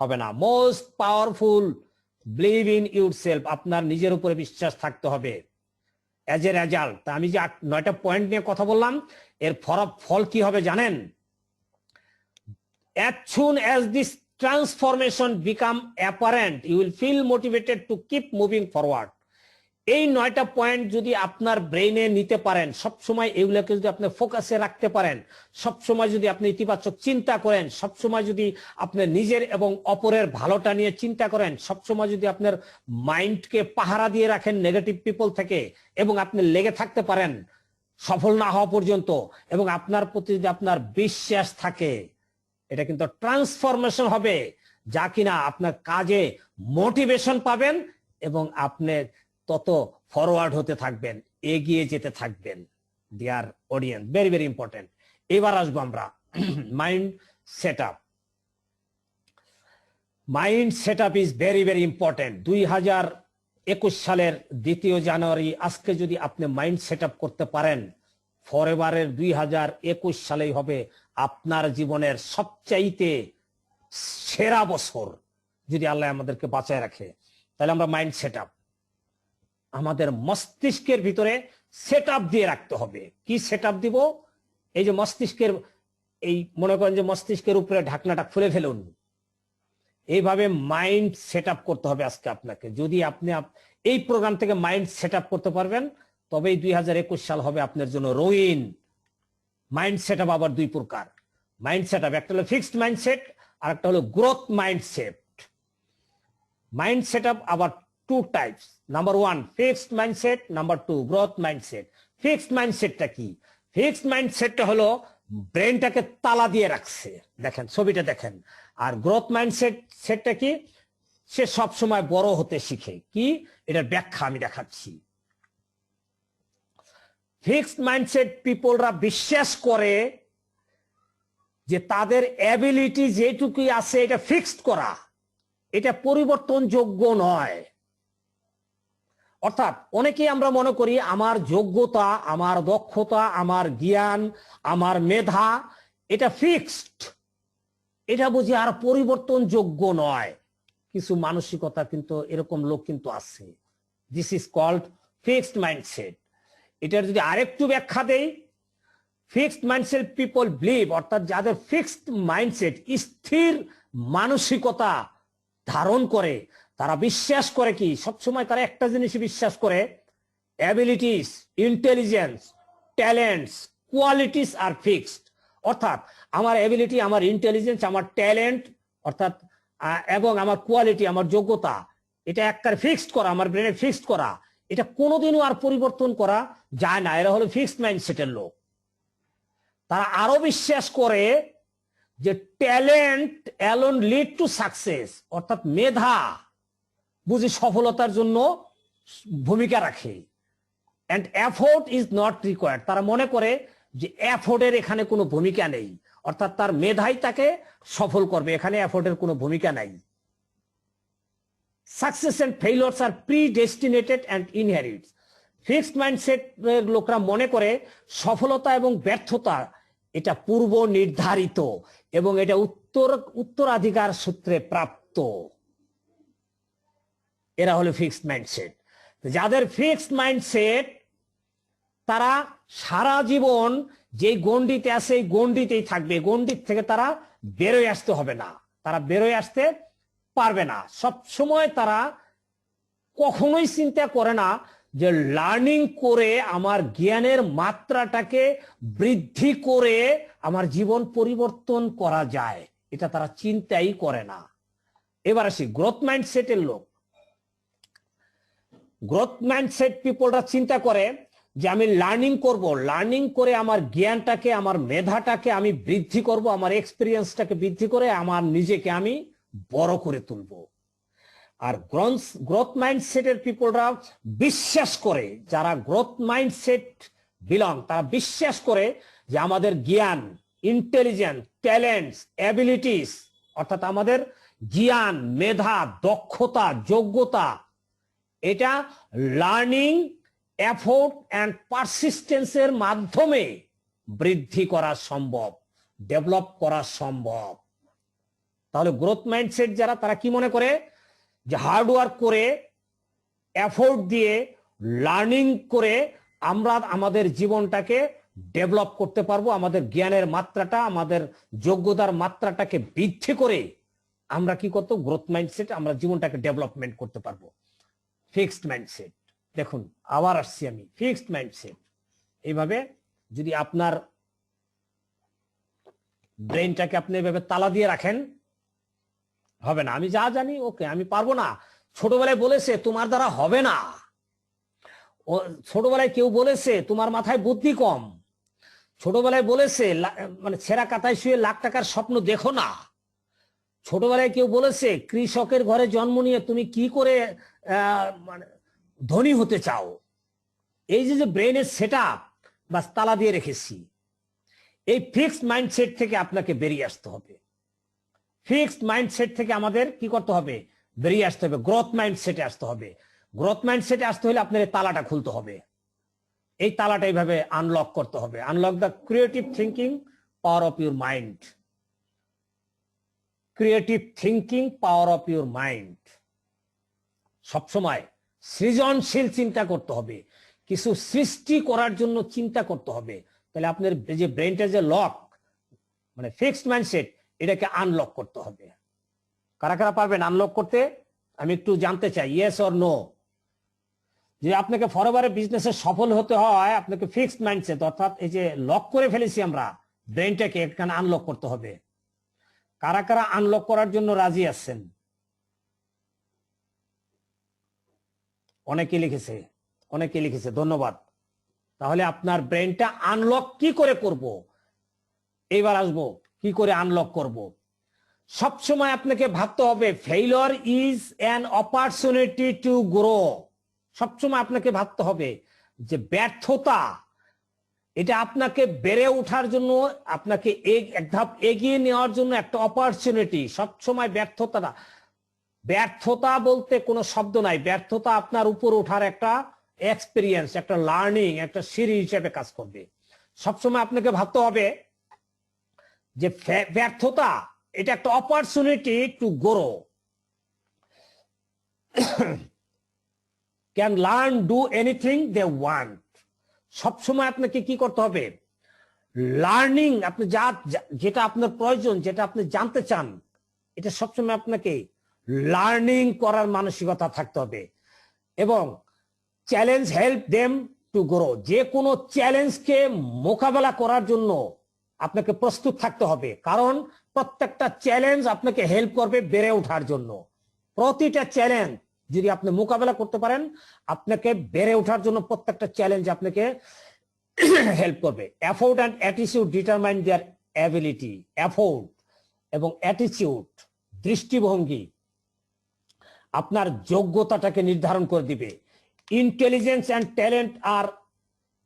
হবে না। Most powerful, believe in your self, আপনার নিজের উপরে বিশ্বাস থাকতে হবে। অ্যাজ এ রেজাল্ট, আমি যে 9টা পয়েন্ট নিয়ে কথা বললাম, এর ফল কি হবে জানেন? As soon as this transformation become apparent, you will feel motivated to keep moving forward. এই 9টা পয়েন্ট যদি আপনার ব্রেইনে নিতে পারেন, সবসময় এগুলোকে যদি আপনি ফোকাসে রাখতে পারেন, সবসময় যদি আপনি ইতিবাচক চিন্তা করেন, সবসময় যদি আপনি নিজের এবং অপরের ভালোটা নিয়ে চিন্তা করেন, সবসময় যদি আপনার মাইন্ডকে পাহারা দিয়ে রাখেন নেগেটিভ পিপল থেকে, এবং আপনি লেগে থাকতে পারেন সফল না হওয়া পর্যন্ত, এবং আপনার প্রতি যদি আপনার বিশ্বাস থাকে, এটা কিন্তু ট্রান্সফরমেশন হবে, যা কিনা আপনার কাজে মোটিভেশন পাবেন এবং আপনি তত ফরওয়ার্ড হতে থাকবেন, এগিয়ে যেতে থাকবেন। Dear audience, very very important. এবার আসবো আমরা mind set up. Mind set up is very very important. 2021 সালের 2 জানুয়ারি আজকে যদি আপনি মাইন্ড সেট আপ করতে পারেন, ফরএভারের 2021 সালেই হবে আপনার জীবনের সবচাইতে সেরা বছর, যদি আল্লাহ আমাদেরকে বাঁচায় রাখে। তাহলে আমরা মাইন্ড সেট আপ, আমাদের মস্তিষ্কের ভিতরে সেট আপ দিয়ে রাখতে হবে। কি সেট আপ দিব? এই যে মস্তিষ্কের, এই মনে করেন যে মস্তিষ্কের উপরে ঢাকনাটা খুলে ফেলুন, এইভাবে মাইন্ড সেট আপ করতে হবে আজকে আপনাকে। যদি আপনি এই প্রোগ্রাম থেকে মাইন্ড সেট আপ করতে পারবেন, তবেই 2021 সাল হবে আপনার জন্য রঙিন। মাইন্ড সেট আপ আবার 2 প্রকার মাইন্ড সেট আপ, একটা হলো ফিক্সড মাইন্ডসেট আর একটা হলো growth mindset. Mindset up আবার 2 types, number 1 fixed mindset, number 2 growth mindset. Fixed মাইন্ডসেটটা কি? ফিক্সড মাইন্ডসেটটা হলো ব্রেনটাকে তালা দিয়ে রাখছে, দেখেন ছবিটা দেখেন। আর গ্রোথ সেটটা কি? সে সব সময় বড় হতে শিখে। কি এটার ব্যাখ্যা আমি দেখাচ্ছি। ফিক্সড মাইন্ডসেট পিপলরা বিশ্বাস করে যে তাদের অ্যাবিলিটি যেটুকুই আছে এটা ফিক্সড করা, এটা পরিবর্তনযোগ্য নয়। অর্থাৎ অনেকেই আমরা মনে করি আমার যোগ্যতা, আমার দক্ষতা, আমার জ্ঞান, আমার মেধা এটা ফিক্সড, এটা বুঝি আর পরিবর্তনযোগ্য নয়। কিছু মানসিকতা কিন্তু এরকম লোক কিন্তু আছে। This is called fixed mindset. এটার যদি আরেকটু ব্যাখ্যা দেই, ফিক্সড মাইন্ডসেট পিপল বিলিভ, অর্থাৎ যাদের ফিক্সড মাইন্ডসেট, স্থির মানসিকতা ধারণ করে, তারা বিশ্বাস করে কি সবসময় তারা একটা জিনিসই বিশ্বাস করে, abilities, intelligence, talents, qualities are fixed. অর্থাৎ আমার অ্যাবিলিটি, আমার ইন্টেলিজেন্স, আমার ট্যালেন্ট, অর্থাৎ এবং আমার কোয়ালিটি, আমার যোগ্যতা, এটা একটা ফিক্সড করা, আমার ব্রেনে ফিক্সড করা, এটা কোনোদিনও আর পরিবর্তন করা যায় না। এরা হলো ফিক্সড মাইন্ডসেটের লোক। তারা আরো বিশ্বাস করে যে talent alone lead to success, অর্থাৎ মেধা বুঝি সফলতার জন্য ভূমিকা রাখে, and effort is not required. তারা মনে করে যে এফোর্টের এখানে কোনো ভূমিকা নেই, অর্থাৎ তার মেধাই তাকে সফল করবে, এখানে এফোর্টের কোনো ভূমিকা নাই। Success and failures are predestinated and inherits. Fixed mindset লোকরা মনে করে সফলতা এবং ব্যর্থতা এটা পূর্ব নির্ধারিত এবং এটা উত্তরাধিকার সূত্রে প্রাপ্ত। এরা হলো ফিক্সড মাইন্ডসেট। যাদের ফিক্সড মাইন্ডসেট, তারা সারা জীবন যে গণ্ডিতে আছে এই গণ্ডিতেই থাকবে, গণ্ডির থেকে তারা বেরোয় আসতে হবে না, তারা বেরোয় আসতে পারবে না। সব সময় তারা কখনোই চিন্তা করে না যে লার্নিং করে আমার জ্ঞানের মাত্রাটাকে বৃদ্ধি করে আমার জীবন পরিবর্তন করা যায়, এটা তারা চিন্তাই করে না। এবার আসি গ্রোথ মাইন্ডসেটের লোক। গ্রোথ মাইন্ডসেট পিপলরা চিন্তা করে যে আমি লার্নিং করব, লার্নিং করে আমার জ্ঞানটাকে, আমার মেধাটাকে আমি বৃদ্ধি করব, আমার এক্সপিরিয়েন্সটাকে বৃদ্ধি করে আমার নিজেকে আমি বড় করে তুলব। আর গ্রোথ মাইন্ডসেটের পিপলরা বিশ্বাস করে, যারা গ্রোথ মাইন্ডসেট বিলং, তারা বিশ্বাস করে যে আমাদের জ্ঞান, ইন্টেলিজেন্স, ট্যালেন্টস, অ্যাবিলিটিস, অর্থাৎ আমাদের জ্ঞান, মেধা, দক্ষতা, যোগ্যতা, এটা লার্নিং, এফোর্ট অ্যান্ড পারসিস্টেন্সের মাধ্যমে বৃদ্ধি করা সম্ভব, ডেভেলপ করা সম্ভব। তাহলে গ্রোথ মাইন্ডসেট যারা, তারা কি মনে করে যে হার্ডওয়ার্ক করে, এফোর্ট দিয়ে, লার্নিং করে আমরা আমাদের জীবনটাকে ডেভেলপ করতে পারবো, আমাদের জ্ঞানের মাত্রাটা, আমাদের যোগ্যতার মাত্রাটাকে বৃদ্ধি করে আমরা কি করতে, গ্রোথ মাইন্ডসেট, আমরা জীবনটাকে ডেভেলপমেন্ট করতে পারবো। ফিক্সড মাইন্ডসেট, দেখুন আবার আসছি আমি, ফিক্সড মাইন্ডসেট। এইভাবে যদি আপনার ব্রেনটাকে আপনি এভাবে তালা দিয়ে রাখেন, হবে না। আমি যা জানি ওকে, আমি পারবো না। ছোটবেলায় বলেছে তোমার দ্বারা হবে না, ও ছোটবেলায় কেউ বলেছে তোমার মাথায় বুদ্ধি কম, ছোটবেলায় বলেছে মানে ছেঁড়া কাতায় শুয়ে লাখ টাকার স্বপ্ন দেখো না, ছোটবেলায় কেউ বলেছে কৃষকের ঘরে জন্ম নিয়ে তুমি কি করে মানে ধনী হতে চাও। এই যে ব্রেনের সেট আপ বা তালা দিয়ে রেখেছি, এই ফিক্সড মাইন্ডসেট থেকে আপনাকে বেরিয়ে আসতে হবে। ফিক্সড মাইন্ডসেট থেকে আমাদের কি করতে হবে, বেরিয়ে আসতে হবে, গ্রোথ মাইন্ডসেটে আসতে হবে। গ্রোথ মাইন্ডসেটে আসতে হলে আপনার এই তালাটা খুলতে হবে, এই তালাটা এইভাবে আনলক করতে হবে। Unlock the creative thinking power of your mind. Creative thinking power of your mind. সবসময় সৃজনশীল চিন্তা করতে হবে, কিছু সৃষ্টি করার জন্য চিন্তা করতে হবে। তাহলে আপনার যে ব্রেনটা যে লক, মানে ফিক্সড মাইন্ডসেট, এটাকে আনলক করতে হবে। কারা কারা পারবেন আনলক করতে আমি একটু জানতে চাই, ইয়েস অর নো। যে আপনাকে ফরএভারে বিজনেসে সফল হতে হয়, আপনাকে ফিক্সড মাইন্ডসেট, অর্থাৎ এই যে লক করে ফেলেছি আমরা ব্রেনটাকে, এখানে আনলক করতে হবে। কারা কারা আনলক করার জন্য রাজি আছেন? অনেকে লিখেছে, অনেকে লিখেছে, ধন্যবাদ। তাহলে আপনার ব্রেনটা আনলক কি করে করব, এইবার আসবো কি করে আনলক করব। সবসময় আপনাকে ভাবতে হবে failure is an opportunity to grow. সবসময় আপনাকে ভাবতে হবে যে ব্যর্থতা, এটা আপনাকে বেড়ে ওঠার জন্য, আপনাকে এক ধাপ এগিয়ে নেওয়ার জন্য একটা অপরচুনিটি। সবসময় ব্যর্থতা, ব্যর্থতা বলতে কোনো শব্দ নাই, ব্যর্থতা আপনার উপর ওঠার একটা এক্সপিরিয়েন্স, একটা লার্নিং, একটা সিঁড়ি হিসেবে কাজ করবে। সবসময় আপনাকে ভাবতে হবে যে ব্যর্থতা এটা একটা opportunity to grow, can learn, do anything they want. সবসময় আপনাকে কি করতে হবে, লার্নিং, আপনি যেটা আপনার প্রয়োজন, যেটা আপনি জানতে চান, এটা সবসময় আপনাকে লার্নিং করার মানসিকতা থাকতে হবে। এবং challenge help them to grow, যে কোনো চ্যালেঞ্জকে মোকাবেলা করার জন্য আপনাকে প্রস্তুত থাকতে হবে, কারণ প্রত্যেকটা চ্যালেঞ্জ আপনাকে হেল্প করবে বেড়ে ওঠার জন্য। প্রতিটা চ্যালেঞ্জ যদি আপনি মোকাবেলা করতে পারেন, আপনাকে বেড়ে ওঠার জন্য প্রত্যেকটা চ্যালেঞ্জ আপনাকে হেল্প করবে। Effort and attitude determine their ability. Effort এবং অ্যাটিটিউড, দৃষ্টিভঙ্গি, আপনার যোগ্যতাটাকে নির্ধারণ করে দিবে। Intelligence and talent are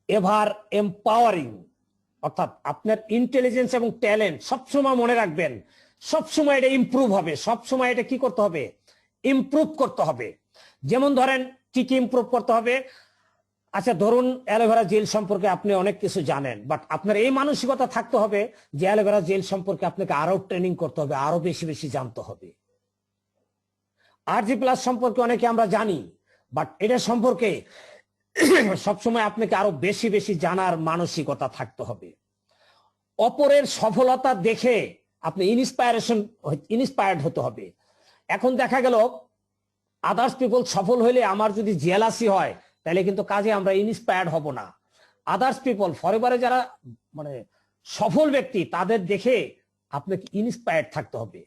ever empowering, অর্থাৎ আপনার ইন্টেলিজেন্স এবং ট্যালেন্ট সবসময় মনে রাখবেন, সবসময় এটা ইমপ্রুভ হবে, সবসময় এটা কি করতে হবে, ইমপ্রুভ করতে হবে। যেমন ধরেন কি কি ইমপ্রুভ করতে হবে, আচ্ছা ধরুন অ্যালোভেরা জেল সম্পর্কে আপনি অনেক কিছু জানেন, বাট আপনার এই মানসিকতা থাকতে হবে যে অ্যালোভেরা জেল সম্পর্কে আপনাকে আরো ট্রেনিং করতে হবে, আরো বেশি বেশি জানতে হবে। RG+ সম্পর্কে অনেকে আমরা জানি, বাট এটা সম্পর্কে সবসময় আপনাকে আরো বেশি বেশি জানার মানসিকতা থাকতে হবে। অপরের সফলতা দেখে আপনি ইন্সপায়ার্ড হতে হবে। এখন দেখা গেল আদার্স পিপল সফল হইলে আমার যদি জেলাসি হয়, তাহলে কিন্তু কাজে আমরা ইন্সপায়ার্ড হব না। আদার্স পিপল ফরএভারে যারা মানে সফল ব্যক্তি, তাদের দেখে আপনাকে ইন্সপায়ার্ড থাকতে হবে।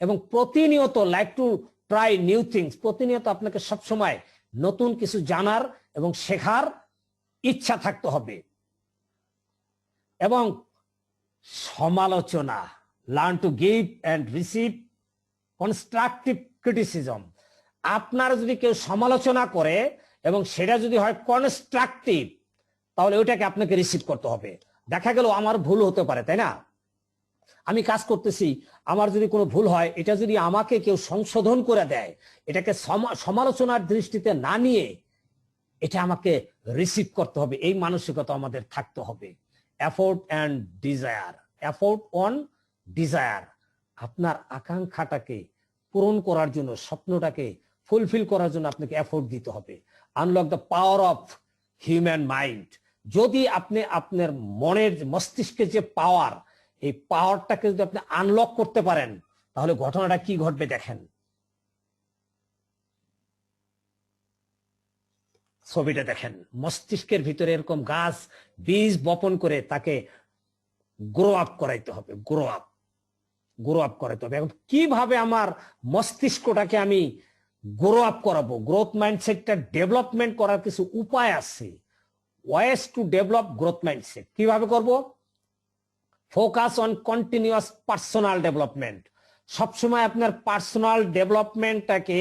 এবং প্রতিনিয়ত like to try new things, প্রতিনিয়ত আপনাকে সবসময় নতুন কিছু জানার এবং শেখার ইচ্ছা থাকতে হবে, এবং সমালোচনা, learn to give and receive constructive criticism. আপনার যদি কেউ সমালোচনা করে এবং সেটা যদি হয় কনস্ট্রাকটিভ, তাহলে ওইটাকে আপনাকে রিসিভ করতে হবে। দেখা গেল আমার ভুল হতে পারে, তাই না? আমি কাজ করতেছি, আমার যদি কোনো ভুল হয়, এটা যদি আমাকে কেউ সংশোধন করে দেয়, এটাকে সমালোচনার দৃষ্টিতে না নিয়ে এটা আমাকে রিসিভ করতে হবে। এই মানসিকতা আমাদের থাকতে হবে। Effort and desire, effort on desire, আপনার আকাঙ্ক্ষাটাকে পূরণ করার জন্য, স্বপ্নটাকে ফুলফিল করার জন্য আপনাকে এফোর্ট দিতে হবে। Unlock the power of human mind. যদি আপনি আপনার মনের মস্তিষ্কের যে পাওয়ার, এই পাওয়ারটাকে যদি আপনি আনলক করতে পারেন, তাহলে ঘটনাটা কি ঘটবে দেখেন। ছবিটা দেখেন, মস্তিষ্কের ভিতরে এরকম গাছ বীজ বপন করে তাকে গ্রো আপ করাইতে হবে, গ্রো আপ করাইতে হবে। এখন কিভাবে আমার মস্তিষ্কটাকে আমি গ্রো আপ করাবো? গ্রোথ মাইন্ডসেটটা ডেভেলপমেন্ট করার কিছু উপায় আছে, ওয়েস টু ডেভেলপ গ্রোথ মাইন্ডসেট। কিভাবে করব? Focus on continuous personal development. সবসময় আপনার পার্সোনাল ডেভেলপমেন্টটাকে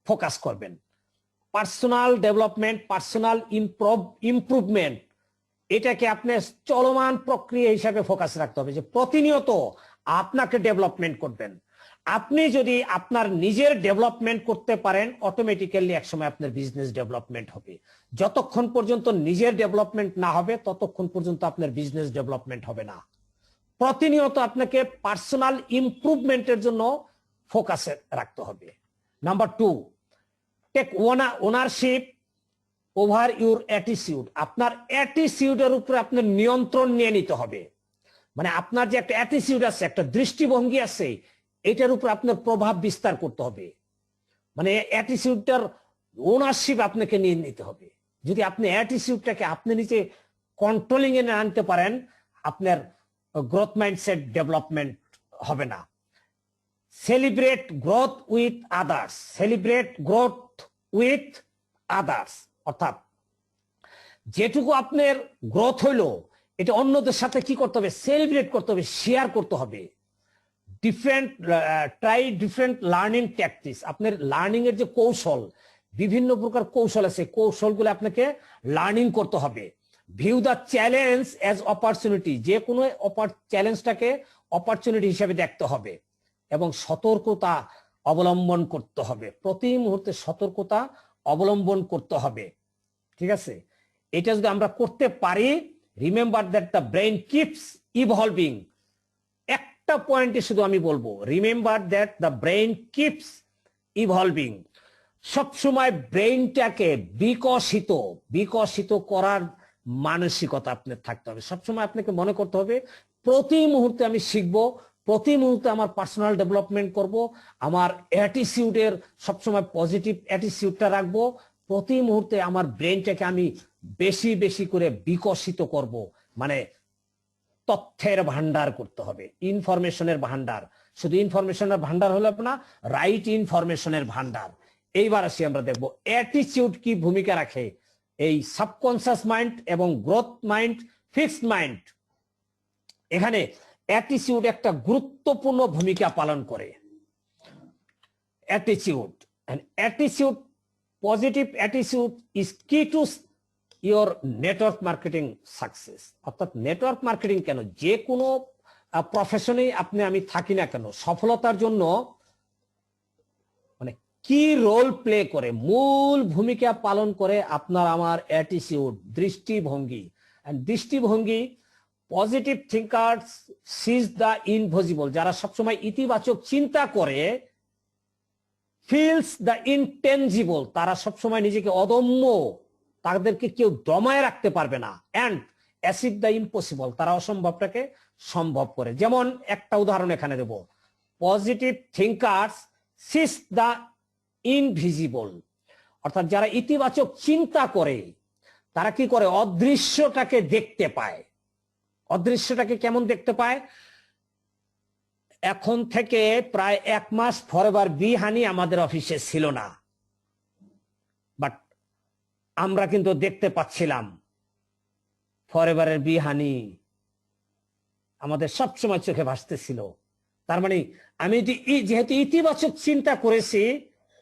ফোকাস করবেন। পার্সোনাল ডেভেলপমেন্ট, পার্সোনাল ইমপ্রুভমেন্ট, এটাকে আপনি চলমান প্রক্রিয়া হিসাবে ফোকাস রাখতে হবে, যে প্রতিনিয়ত আপনাকে ডেভেলপমেন্ট করবেন। আপনি যদি আপনার নিজের ডেভেলপমেন্ট করতে পারেন, অটোমেটিক্যালি একসময় আপনার বিজনেস ডেভেলপমেন্ট হবে। যতক্ষণ পর্যন্ত নিজের ডেভেলপমেন্ট না হবে, ততক্ষণ পর্যন্ত আপনার বিজনেস ডেভেলপমেন্ট হবে না। প্রতিনিয়ত আপনাকে পার্সোনাল ইমপ্রুভমেন্টের জন্য ফোকাসে রাখতে হবে। Number 2, take ownership over your attitude. আপনার অ্যাটিটিউডের উপরে আপনার নিয়ন্ত্রণ নিয়ে নিতে হবে। মানে আপনার যে একটা অ্যাটিটিউড আছে, একটা দৃষ্টিভঙ্গি আছে, এটার উপর আপনার প্রভাব বিস্তার করতে হবে। মানে অ্যাটিটিউডটার ওনারশিপ আপনাকে নিয়ে নিতে হবে। যদি আপনি অ্যাটিটিউডটাকে আপনি নিজে কন্ট্রোলিং এ আনতে পারেন, আপনার গ্রোথ মাইন্ডসেট ডেভেলপমেন্ট হবে না। Celebrate growth with others, celebrate growth with others, অর্থাৎ যেটুকু আপনার গ্রোথ হইলো, এটা অন্যদের সাথে কি করতে হবে? সেলিব্রেট করতে হবে, শেয়ার করতে হবে। Try different learning tactics. আপনার লার্নিং এর যে কৌশল, বিভিন্ন প্রকার কৌশল আছে, কৌশলগুলো আপনাকে লার্নিং করতে হবে। View the challenge as opportunity, যে কোনো চ্যালেঞ্জটাকে অপরচুনিটি হিসেবে দেখতে হবে এবং সতর্কতা অবলম্বন করতে হবে। প্রতি মুহূর্তে সতর্কতা অবলম্বন করতে হবে, ঠিক আছে? এটা যদি আমরা করতে পারি, remember that the brain keeps evolving. একটা পয়েন্টে শুধু আমি বলবো, remember that the brain keeps evolving. সবসময় ব্রেইনটাকে বিকশিত করার মানসিকতা আপনার থাকতে হবে। সবসময় আপনাকে মনে করতে হবে, প্রতি মুহূর্তে আমি শিখবো, প্রতি মুহূর্তে আমার পার্সোনাল ডেভেলপমেন্ট করব, আমার অ্যাটিটিউডের সবসময় পজিটিভ অ্যাটিটিউডটা রাখবো, প্রতি মুহূর্তে আমার ব্রেইনটাকে আমি বেশি বেশি করে বিকশিত করব। মানে তথ্যের ভান্ডার করতে হবে, ইনফরমেশনের ভান্ডার। শুধু ইনফরমেশনের ভান্ডার হলো না, রাইট ইনফরমেশনের ভান্ডার। এইবার আসি আমরা দেখবো অ্যাটিটিউড কি ভূমিকা রাখে এই সাবকনসিয়াস মাইন্ড এবং গ্রোথ মাইন্ড, ফিক্সড মাইন্ড। এখানে অ্যাটিটিউড একটা গুরুত্বপূর্ণ ভূমিকা পালন করে। অ্যাটিটিউড, পজিটিভ অ্যাটিটিউড ইজ কি to your network marketing success. অর্থাৎ নেটওয়ার্ক মার্কেটিং কেন, যে কোনো প্রফেশনে আমি থাকি না কেন, সফলতার জন্য মানে কি রোল প্লে করে, মূল ভূমিকা পালন করে আপনার আমার অ্যাটিটিউড, দৃষ্টিভঙ্গি। দৃষ্টিভঙ্গি, positive thinkers seize the invisible. যারা সবসময় ইতিবাচক চিন্তা করে, ফিলস দ্য ইনটেনজিবল। তারা সবসময় নিজেকে অদম্য, তাদেরকে কেউ দমায় রাখতে পারবে না। And achieve the impossible. তারা অসম্ভবটাকে সম্ভব করে। যেমন একটা উদাহরণ এখানে দেব, positive thinkers seize the invisible. অর্থাৎ যারা ইতিবাচক চিন্তা করে, তারা কি করে? অদৃশ্যটাকে দেখতে পায়। অদৃশ্যটাকে কেমন দেখতে পায়? এখন থেকে প্রায় 1 মাস ফরএভার বি হানি আমাদের অফিসে ছিল না, বাট আমরা কিন্তু দেখতে পাচ্ছিলাম ফরএভারের বিহানি আমাদের সবসময় চোখে ভাসতেছিল। তার মানে আমি যেহেতু ইতিবাচক চিন্তা করেছি,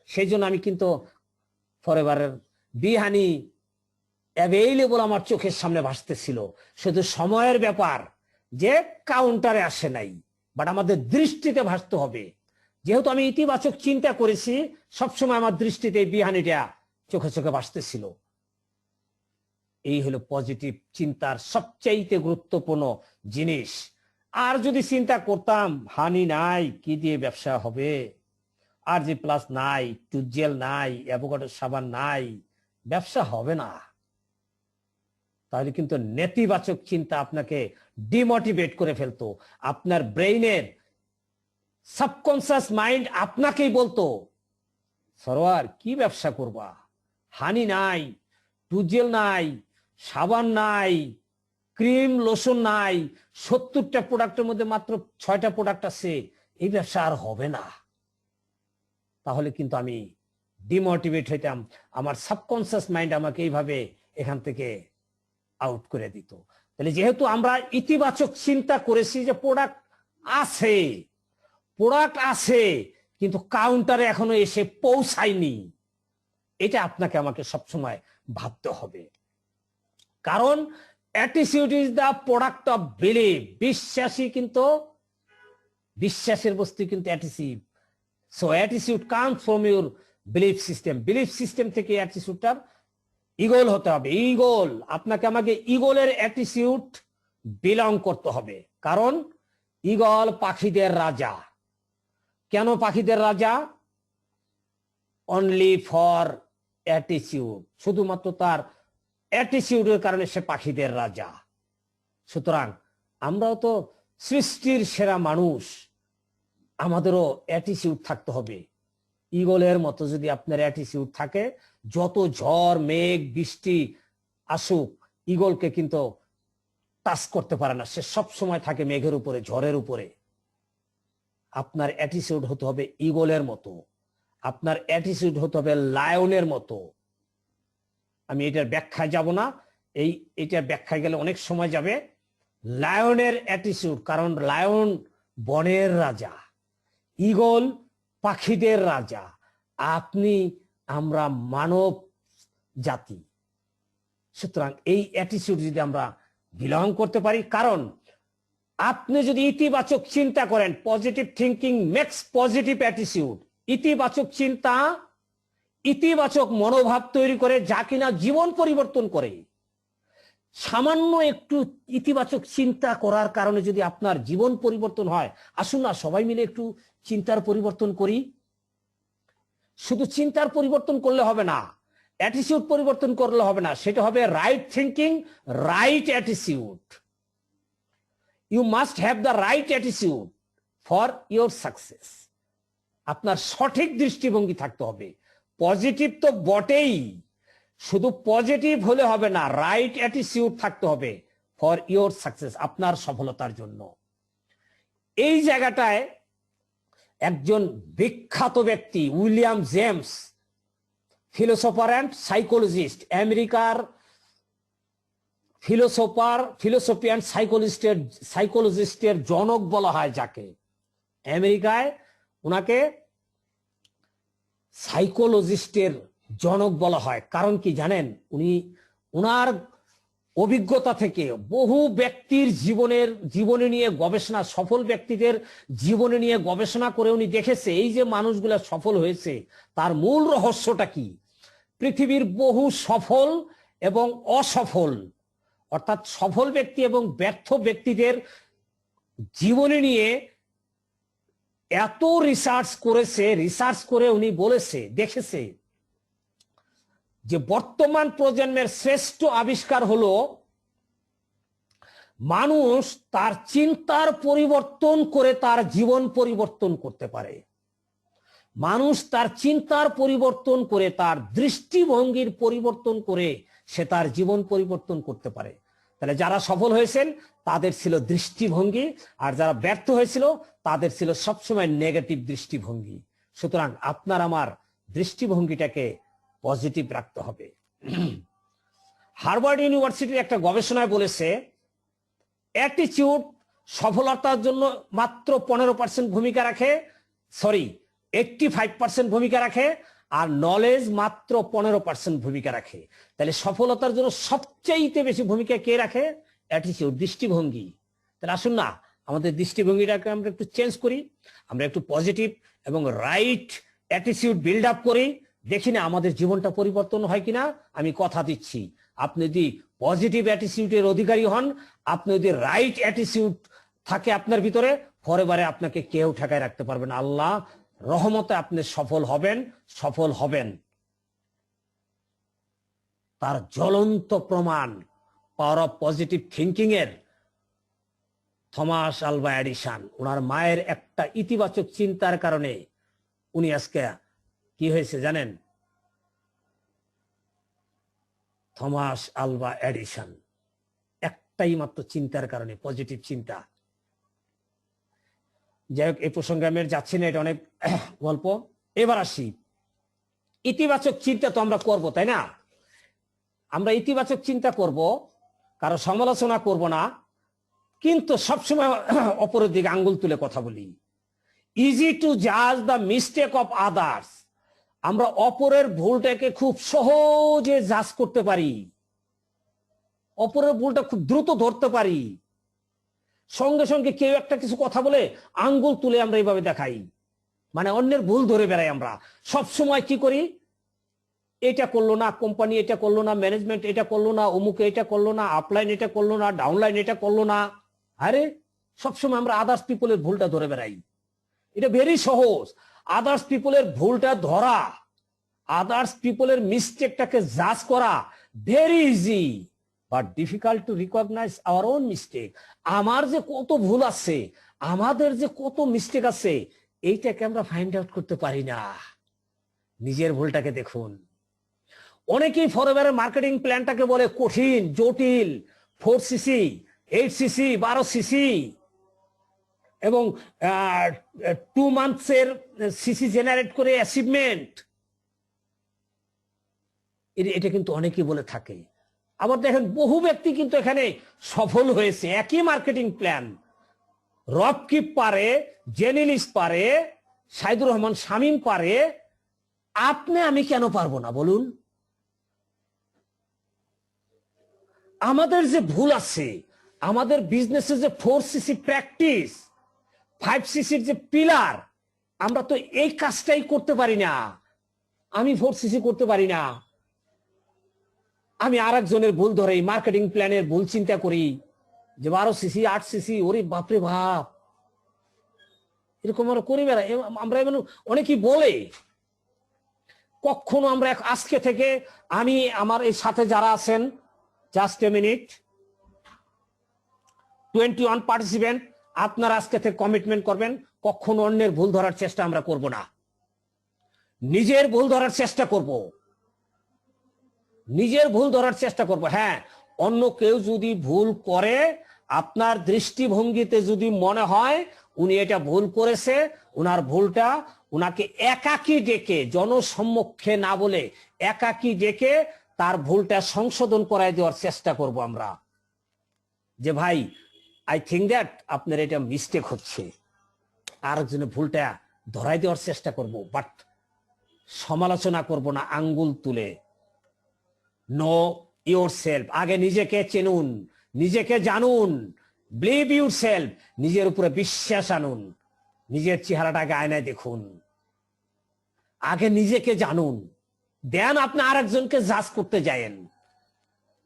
সেই জন্য আমি কিন্তু ফরএভারের বিহানি অ্যাভেইলেবল আমার চোখের সামনে ভাসতেছিল। শুধু সময়ের ব্যাপার যে কাউন্টারে আসে নাই, বাট আমাদের দৃষ্টিতে ভাসতে হবে। যেহেতু আমি ইতিবাচক চিন্তা করেছি, সবসময় আমার দৃষ্টিতে এই বিহানিটা চোখে চোখে ভাসতেছিল। এই হলো পজিটিভ চিন্তার সবচাইতে গুরুত্বপূর্ণ জিনিস। আর যদি চিন্তা করতাম হানি নাই, কি দিয়ে ব্যবসা হবে, আর জি প্লাস নাই, টুজেল নাই, অ্যাভোকাডো সাবান নাই, ব্যবসা হবে না, তাহলে কিন্তু নেতিবাচক চিন্তা আপনাকে ডিমোটিভেট করে ফেলতো। আপনার ব্রেইনের সাবকনসিয়াস মাইন্ড আপনাকেই বলতো, সরোয়ার কি ব্যবসা করবা, হানি নাই, টুজেল নাই, সাবান নাই, ক্রিম লোশন নাই, 70টা প্রোডাক্টের মধ্যে মাত্র 6টা প্রোডাক্ট আছে, এই ব্যবসা আর হবে না। তাহলে কিন্তু আমি ডিমোটিভেট হইতাম, আমার সাবকনসিয়াস মাইন্ড আমাকে এইভাবে এখান থেকে আউট করে দিত। তাহলে যেহেতু আমরা ইতিবাচক চিন্তা করেছি যে প্রোডাক্ট আছে কিন্তু কাউন্টারে এখনো এসে পৌঁছায়নি, এটা আপনাকে আমাকে সবসময় ভাবতে হবে। কারণ attitude is the product of believe. বিশ্বাসের বস্তু কিন্তু attitude. So attitude comes from your belief system. Belief system থেকে অ্যাটিটিউডটার ইগল হতে হবে। ইগল, আপনাকে আমাকে ইগলের অ্যাটিটিউড বিলং করতে হবে। কারণ ইগল পাখিদের রাজা। কেন পাখিদের রাজা? অনলি ফর অ্যাটিটিউড, শুধুমাত্র তার অ্যাটিটিউডের কারণে সে পাখিদের রাজা। সুতরাং আমরাও তো সৃষ্টির সেরা মানুষ, আমাদেরও অ্যাটিটিউড থাকতে হবে। ইগলের মতো যদি আপনার অ্যাটিটিউড থাকে, যত ঝড় মেঘ বৃষ্টি আসুক, ইগলকে কিন্তু টাচ করতে পারে না, সে সব সময় থাকে মেঘের উপরে, ঝড়ের উপরে। আপনার অ্যাটিটিউড হতে হবে ইগলের মতো, আপনার অ্যাটিটিউড হতে হবে লায়নের মতো। আমি এটার ব্যাখ্যায় যাব না, এটার ব্যাখ্যায় গেলে অনেক সময় যাবে। লায়নের অ্যাটিটিউড, কারণ লায়ন বনের রাজা, ঈগল পাখিদের রাজা, আমরা মানব জাতি। সুতরাং এই অ্যাটিটিউড যদি আমরা বিলং করতে পারি, কারণ আপনি যদি ইতিবাচক চিন্তা করেন, positive thinking makes positive attitude. ইতিবাচক চিন্তা ইতিবাচক মনোভাব তৈরি করে, যা কিনা জীবন পরিবর্তন করে। সামান্য একটু ইতিবাচক চিন্তা করার কারণে যদি আপনার জীবন পরিবর্তন হয়, আসুন না সবাই মিলে একটু চিন্তার পরিবর্তন করি। শুধু চিন্তার পরিবর্তন করলে হবে না, অ্যাটিটিউড পরিবর্তন করলে হবে না, সেটা হবে right thinking, right attitude. You must have the right attitude for your success. আপনার সঠিক দৃষ্টিভঙ্গি থাকতে হবে। পজিটিভ তো বটেই, শুধু পজিটিভ হলে হবে না, রাইট অ্যাটিটিউড থাকতে হবে ফর ইউর সাকসেস, আপনার সফলতার জন্য। এই জায়গাটায় একজন বিখ্যাত ব্যক্তি William James, philosopher and psychologist, আমেরিকার ফিলোসফি অ্যান্ড সাইকোলজিস্টের জনক বলা হয় যাকে। আমেরিকায় ওনাকে সাইকোলজিস্টের জনক বলা হয়। কারণ কি জানেন? ওনার অভিজ্ঞতা থেকে বহু ব্যক্তির জীবনে নিয়ে গবেষণা, সফল ব্যক্তিদের জীবনে নিয়ে গবেষণা করে উনি দেখেছে এই যে মানুষগুলা সফল হয়েছে, তার মূল রহস্যটা কি। পৃথিবীর বহু সফল এবং অসফল, অর্থাৎ সফল ব্যক্তি এবং ব্যর্থ ব্যক্তিদের জীবনে নিয়ে এত রিসার্চ করে উনি দেখেছে যে বর্তমান প্রজন্মের শ্রেষ্ঠ আবিষ্কার হলো মানুষ তার চিন্তার পরিবর্তন করে তার জীবন পরিবর্তন করতে পারে। মানুষ তার চিন্তার পরিবর্তন করে, তার দৃষ্টিভঙ্গির পরিবর্তন করে সে তার জীবন পরিবর্তন করতে পারে। তাহলে যারা সফল হয়েছেন তাদের ছিল দৃষ্টিভঙ্গি, আর যারা ব্যর্থ হয়েছিল তাদের ছিল সবসময় নেগেটিভ দৃষ্টিভঙ্গি। সুতরাং আপনার আমার দৃষ্টিভঙ্গিটাকে পজিটিভ রাখতে হবে। হার্ভার্ড ইউনিভার্সিটির একটা গবেষণায় বলেছে অ্যাটিটিউড সফলতার জন্য মাত্র 15% ভূমিকা রাখে, সরি 85% ভূমিকা রাখে, আর নলেজ মাত্র 15% ভূমিকা রাখে। তাহলে সফলতার জন্য সবচাইতে বেশি ভূমিকা কে রাখে? অ্যাটিটিউড, দৃষ্টিভঙ্গি। তাহলে আসুন না আমাদের দৃষ্টিভঙ্গিটাকে আমরা একটু চেঞ্জ করি, আমরা একটু পজিটিভ এবং রাইট অ্যাটিটিউড বিল্ড আপ করি, দেখি না আমাদের জীবনটা পরিবর্তন হয় কিনা। আমি কথা দিচ্ছি, আপনি যদি পজিটিভ অ্যাটিটিউডের অধিকারী হন, আপনি যদি রাইট অ্যাটিটিউড থাকে আপনার ভিতরে, পরেবারে আপনাকে কেউ ঠেকায় রাখতে পারবে না। আল্লাহ রহমতে আপনি সফল হবেন, সফল হবেন। তার জ্বলন্ত প্রমাণ পাওয়ার অফ পজিটিভ থিঙ্কিং এর থমাস আলভা এডিসন, ওনার মায়ের একটা ইতিবাচক চিন্তার কারণে উনি আজকে কি হয়েছে জানেন? থমাস আলভা এডিসন একটাই মাত্র চিন্তার কারণে, পজিটিভ চিন্তা। যাই হোক, এই প্রসঙ্গে আমি যাচ্ছি না, এটা অনেক গল্প। এবার আসি, ইতিবাচক চিন্তা তো আমরা করব, তাই না? আমরা ইতিবাচক চিন্তা করব, কারো সমালোচনা করব না, কিন্তু সবসময় অপরের দিকে আঙ্গুল তুলে কথা বলি। ইজি টু জাজ দ্য মিস্টেক অফ আদার্স, আমরা অপরের ভুলটাকে খুব সহজে জাজ করতে পারি, অপরের ভুলটা খুব দ্রুত ধরতে পারি। সঙ্গে সঙ্গে কেউ একটা কিছু কথা বলে আঙ্গুল তুলে আমরা এইভাবে দেখাই, মানে অন্যের ভুল ধরে বেড়াই। আমরা সব সময় কি করি? এটা করলো না কোম্পানি, এটা করলো না ম্যানেজমেন্ট, এটা করলো না অমুকে, এটা করলো না আপলাইন, এটা করলো না ডাউনলাইন, এটা করলো না। আরে সবসময় আমরা আদার্স পিপলের ভুলটা ধরে বেড়াই। এটা ভেরি সহজ, আদার্স পিপলের ভুলটা ধরা, আদার্স পিপলের মিস্টেকটাকে জাজ করা very easy, but difficult to recognise our own mistake. আমার যে কত ভুল আছে, আমাদের যে কত মিস্টেক আছে, এইটাকে আমরা ফাইন্ড আউট করতে পারি না। নিজের ভুলটাকে দেখুন। অনেকেই ফরএভারের মার্কেটিং প্ল্যানটাকে বলে কঠিন, জটিল, 4cc, 8cc, 12cc এবং 2 মান্থসের সিসি জেনারেট করে অ্যাচিভমেন্ট, এটা কিন্তু অনেকেই বলে থাকে। আবার দেখেন বহু ব্যক্তি কিন্তু এখানে সফল হয়েছে। একই মার্কেটিং প্ল্যান, রবকিপ পারে, জেনিলিস পারে, সাইদুর রহমান শামীম পারে, আপনি আমি কেন পারবো না বলুন? আমাদের যে ভুল আছে, আমাদের বিজনেসে যে 4cc প্র্যাকটিস, 5cc যে পিলার, আমরা তো এই কাজটাই করতে পারি না। আমি 4cc করতে পারি না, আমি আরেকজনের ভুল ধরে মার্কেটিং প্ল্যানের ভুল চিন্তা করি যে 12cc, 8cc, ওরে বাপরে বাপ, এরকম আমরা করি বেড়াই। আমরা অনেকেই বলে, কখনো আমরা আজকে থেকে আমি আমার এই সাথে যারা আছেন, জাস্ট এ মিনিট, 21 পার্টিসিপেন্ট, আপনারা আজকে থেকে কমিটমেন্ট করবেন কখনো অন্যের ভুল ধরার চেষ্টা আমরা করব না, নিজের ভুল ধরার চেষ্টা করব, নিজের ভুল ধরার চেষ্টা করব। হ্যাঁ, অন্য কেউ যদি ভুল করে, আপনার দৃষ্টিভঙ্গিতে যদি মনে হয় উনি এটা ভুল করেছে, উনার ভুলটা উনাকে একাকী ডেকে, জনসম্মুখে না বলে একাকী ডেকে তার ভুলটা সংশোধন করাই দেওয়ার চেষ্টা করব আমরা, যে ভাই আই থিঙ্ক দ্যাট আপনার এটা মিস্টেক হচ্ছে, আরেকজনের ভুলটা ধরাই দেওয়ার চেষ্টা করব, বাট সমালোচনা করব না আঙ্গুল তুলে। নো ইউর সেলফ, আগে নিজেকে চিনুন, নিজেকে জানুন, বিলিভ ইউর সেলফ, নিজের উপরে বিশ্বাস আনুন, নিজের চেহারাটাকে আয়নায় দেখুন, আগে নিজেকে জানুন, দেন আপনি আরেকজনকে জাজ করতে যায়েন,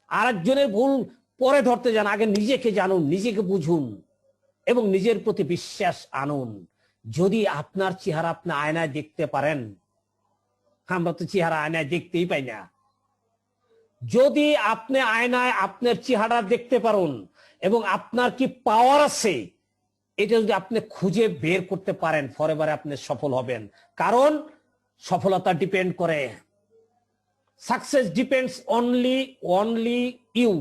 আরেকজনের ভুল পরে ধরতে যান। আগে নিজেকে জানুন, নিজেকে বুঝুন এবং নিজের প্রতি বিশ্বাস আনুন। যদি আপনার চেহারা আপনি আয়নায় দেখতে পারেন, আমরা তো চেহারা আয়নায় দেখতেই পাই না, যদি আপনি আয়নায় আপনার চেহারা দেখতে পারেন এবং আপনার কি পাওয়ার আছে, এটা যদি আপনি খুঁজে বের করতে পারেন, ফরএভারে আপনি সফল হবেন। কারণ সফলতা ডিপেন্ড করে, সাকসেস ডিপেন্ডস অনলি ইউ,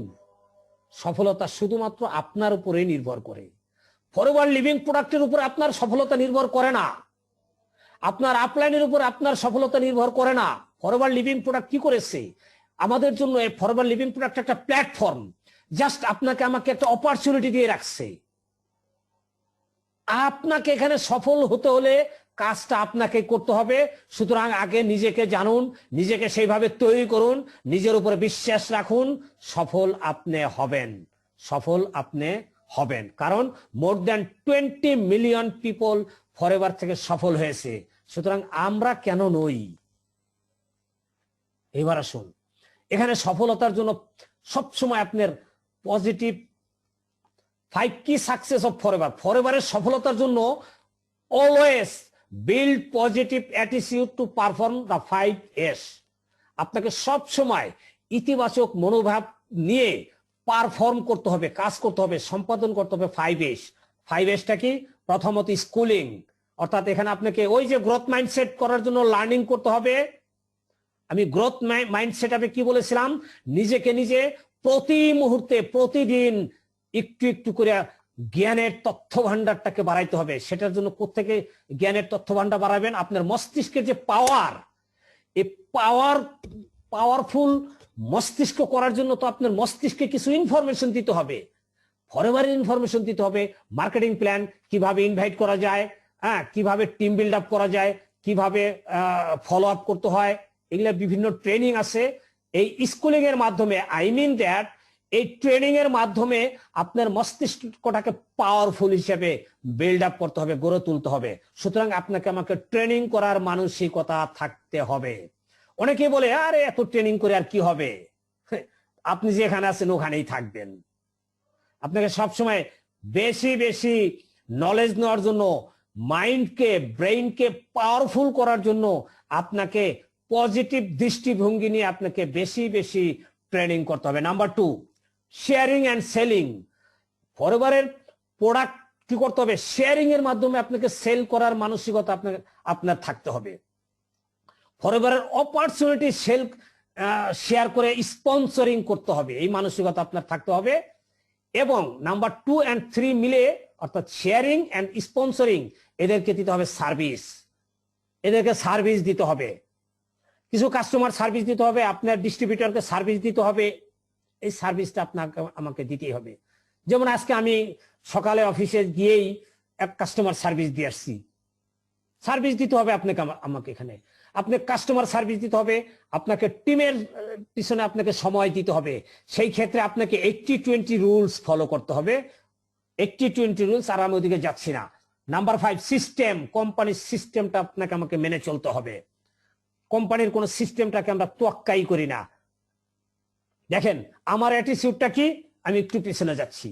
সফলতা শুধুমাত্র আপনার উপরে নির্ভর করে। ফরএভার লিভিং প্রোডাক্টের উপর আপনার সফলতা নির্ভর করে না, আপনার আপলাইনের উপর আপনার সফলতা নির্ভর করে না। ফরএভার লিভিং প্রোডাক্ট কি করেছে? আমাদের জন্য এই ফরএভার লিভিং প্রোডাক্ট একটা প্ল্যাটফর্ম, জাস্ট আপনাকে আমাকে একটা অপরচুনিটি দিয়ে রাখছে। আপনাকে এখানে সফল হতে হলে কাজটা আপনাকে করতে হবে। সুতরাং আগে নিজেকে জানুন, নিজেকে সেইভাবে তৈরি করুন, নিজের উপরে বিশ্বাস রাখুন, সফল আপনি হবেন, সফল আপনি হবেন। কারণ more than 20 million people forever থেকে সফল হয়েছে। সুতরাং আমরা কেন নই? এবার আসুন, এখানে সফলতার জন্য সবসময় আপনার পজিটিভ 5 কি সাকসেস অফ ফরএভার, ফরএভারের সফলতার জন্য always build positive attitude to perform the 5 S। আপনাকে সব সময় ইতিবাচক মনোভাব নিয়ে পারফর্ম করতে হবে, কাজ করতে হবে, সম্পাদন করতে হবে 5 S। 5 Sটা কি? প্রথমত স্কুলিং, অর্থাৎ এখানে আপনাকে ওই যে গ্রোথ মাইন্ডসেট করার জন্য লার্নিং করতে হবে। আমি গ্রোথ মাইন্ডসেট আপে কি বলেছিলাম? নিজেকে নিজে প্রতি মুহূর্তে প্রতিদিন একটু একটু করে জ্ঞানের তথ্য ভান্ডারটাকে বাড়াইতে হবে। সেটার জন্য কোত্থেকে জ্ঞানের তথ্য ভান্ডার বাড়াবেন? আপনার মস্তিষ্কের যে পাওয়ার, এই পাওয়ারফুল মস্তিষ্ক করার জন্য তো আপনার মস্তিষ্কে কিছু ইনফরমেশন দিতে হবে, ফরএভারের ইনফরমেশন দিতে হবে। মার্কেটিং প্ল্যান কিভাবে ইনভাইট করা যায়, হ্যাঁ, কিভাবে টিম বিল্ড আপ করা যায়, কিভাবে ফলো আপ করতে হয়, এগুলা বিভিন্ন ট্রেনিং আছে। এই স্কুলিং এর মাধ্যমে, আই মিন দ্যাট, এই ট্রেনিং এর মাধ্যমে আপনার মস্তিষ্কটাকে পাওয়ারফুল হিসেবে বিল্ড আপ করতে হবে, গড়ে তুলতে হবে। সুতরাং আপনাকে আমাকে ট্রেনিং করার মানসিকতা থাকতে হবে। অনেকে বলে আরে এত ট্রেনিং করে আর কি হবে, আপনি যেখানে আছেন ওখানেই থাকবেন। আপনাকে সবসময় বেশি বেশি নলেজ নেওয়ার জন্য, মাইন্ডকে, ব্রেইনকে পাওয়ারফুল করার জন্য আপনাকে পজিটিভ দৃষ্টিভঙ্গি নিয়ে আপনাকে বেশি বেশি ট্রেনিং করতে হবে। Number 2, sharing and selling. ফরএভারের প্রোডাক্ট কি করতে হবে? শেয়ারিং এর মাধ্যমে আপনাকে সেল করার মানসিকতা আপনার থাকতে হবে। ফরএভারের অপরচুনিটি শেয়ার করে স্পন্সরিং করতে হবে, এই মানসিকতা আপনার থাকতে হবে। এবং নাম্বার 2 and 3 মিলে, অর্থাৎ শেয়ারিং অ্যান্ড স্পন্সরিং, এদেরকে দিতে হবে সার্ভিস, এদেরকে সার্ভিস দিতে হবে। কিছু কাস্টমার সার্ভিস দিতে হবে, আপনার ডিস্ট্রিবিউটরকে সার্ভিস দিতে হবে। এই সার্ভিসটা আপনাকে আমাকে দিতেই হবে। যেমন আজকে আমি সকালে অফিসে গিয়েই এক কাস্টমার সার্ভিস দিয়ে আসছি। সার্ভিস দিতে হবে আপনাকে, আমাকে এখানে আপনি কাস্টমার সার্ভিস দিতে হবে, আপনাকে টিমের পিছনে আপনাকে সময় দিতে হবে। সেই ক্ষেত্রে আপনাকে 80-20 রুলস ফলো করতে হবে। 80-20 রুলস, আর আমি ওদিকে যাচ্ছি না। Number 5, system. কোম্পানির সিস্টেমটা আপনাকে আমাকে মেনে চলতে হবে। কোম্পানির কোন সিস্টেমটাকে আমরা তোয়াক্কাই করি না। দেখেন আমার অ্যাটিটিউডটা কি, আমি একটু পিছনে যাচ্ছি।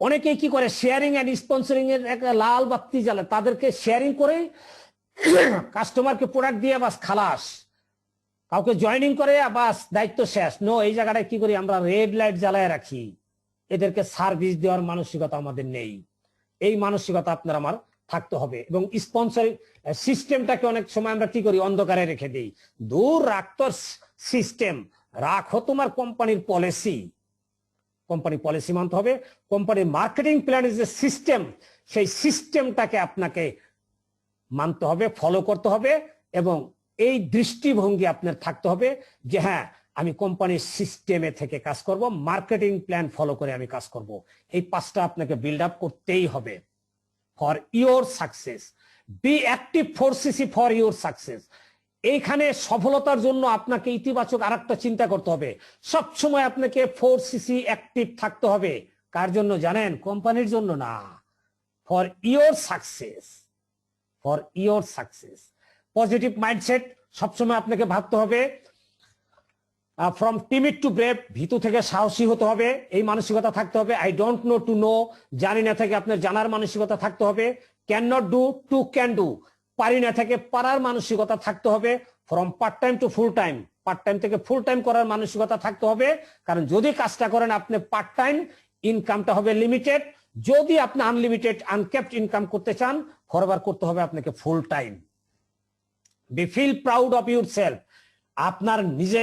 অনেকেই কি করে, শেয়ারিং এন্ড স্পন্সরিং এর একটা লাল বাতি জ্বালায়, তাদেরকে শেয়ারিং করে কাস্টমারকে প্রোডাক্ট দিয়ে বাস খালাস, কাউকে জয়েনিং করে বাস দায়িত্ব শেষ। নো, এই জায়গাটায় কি করি আমরা? রেড লাইট জ্বালায় রাখি। এদেরকে সার্ভিস দেওয়ার মানসিকতা আমাদের নেই। এই মানসিকতা আপনার আমার থাকতে হবে। এবং স্পন্সর সিস্টেমটাকে অনেক সময় আমরা কি করি? অন্ধকারে রেখে দিই। দূর রাখ তোর সিস্টেম, রাখো তোমার কোম্পানির পলিসি। কোম্পানি পলিসি মানতে হবে। কোম্পানির marketing plan is a system, সেই সিস্টেমটাকে আপনাকে মানতে হবে, ফলো করতে হবে। এবং এই দৃষ্টিভঙ্গি আপনার থাকতে হবে যে হ্যাঁ, আমি কোম্পানির সিস্টেমে থেকে কাজ করব, মার্কেটিং প্ল্যান ফলো করে আমি কাজ করব। এই 5টা আপনাকে বিল্ড আপ করতেই হবে for your success. Be active 4cc for your success. এইখানে সফলতার জন্য আপনাকে ইতিবাচক আরেকটা চিন্তা করতে হবে। সবসময় আপনাকে 4cc অ্যাক্টিভ থাকতে হবে। কার জন্য জানেন? কোম্পানির জন্য না, for your success, for your success. Positive mindset সবসময় আপনাকে ভাবতে হবে। ফ্রম টিমিড টু ব্রেভ, ভীতু থেকে সাহসী হতে হবে, এই মানসিকতা থাকতে হবে। I don't know to know, জানি না থেকে আপনার জানার মানসিকতা থাকতে হবে। Can not do to can do, পারি না থেকে পারার মানসিকতা থাকতে হবে। From part time to full time, part time থেকে ফুল টাইম করার মানসিকতা থাকতে হবে। কারণ যদি কাজটা করেন আপনি পার্ট টাইম, ইনকামটা হবে লিমিটেড। যদি আপনি আনলিমিটেড আনক্যাপড ইনকাম করতে চান, ফরএভার করতে হবে আপনাকে full time. Be feel proud of yourself, আপনার নিজে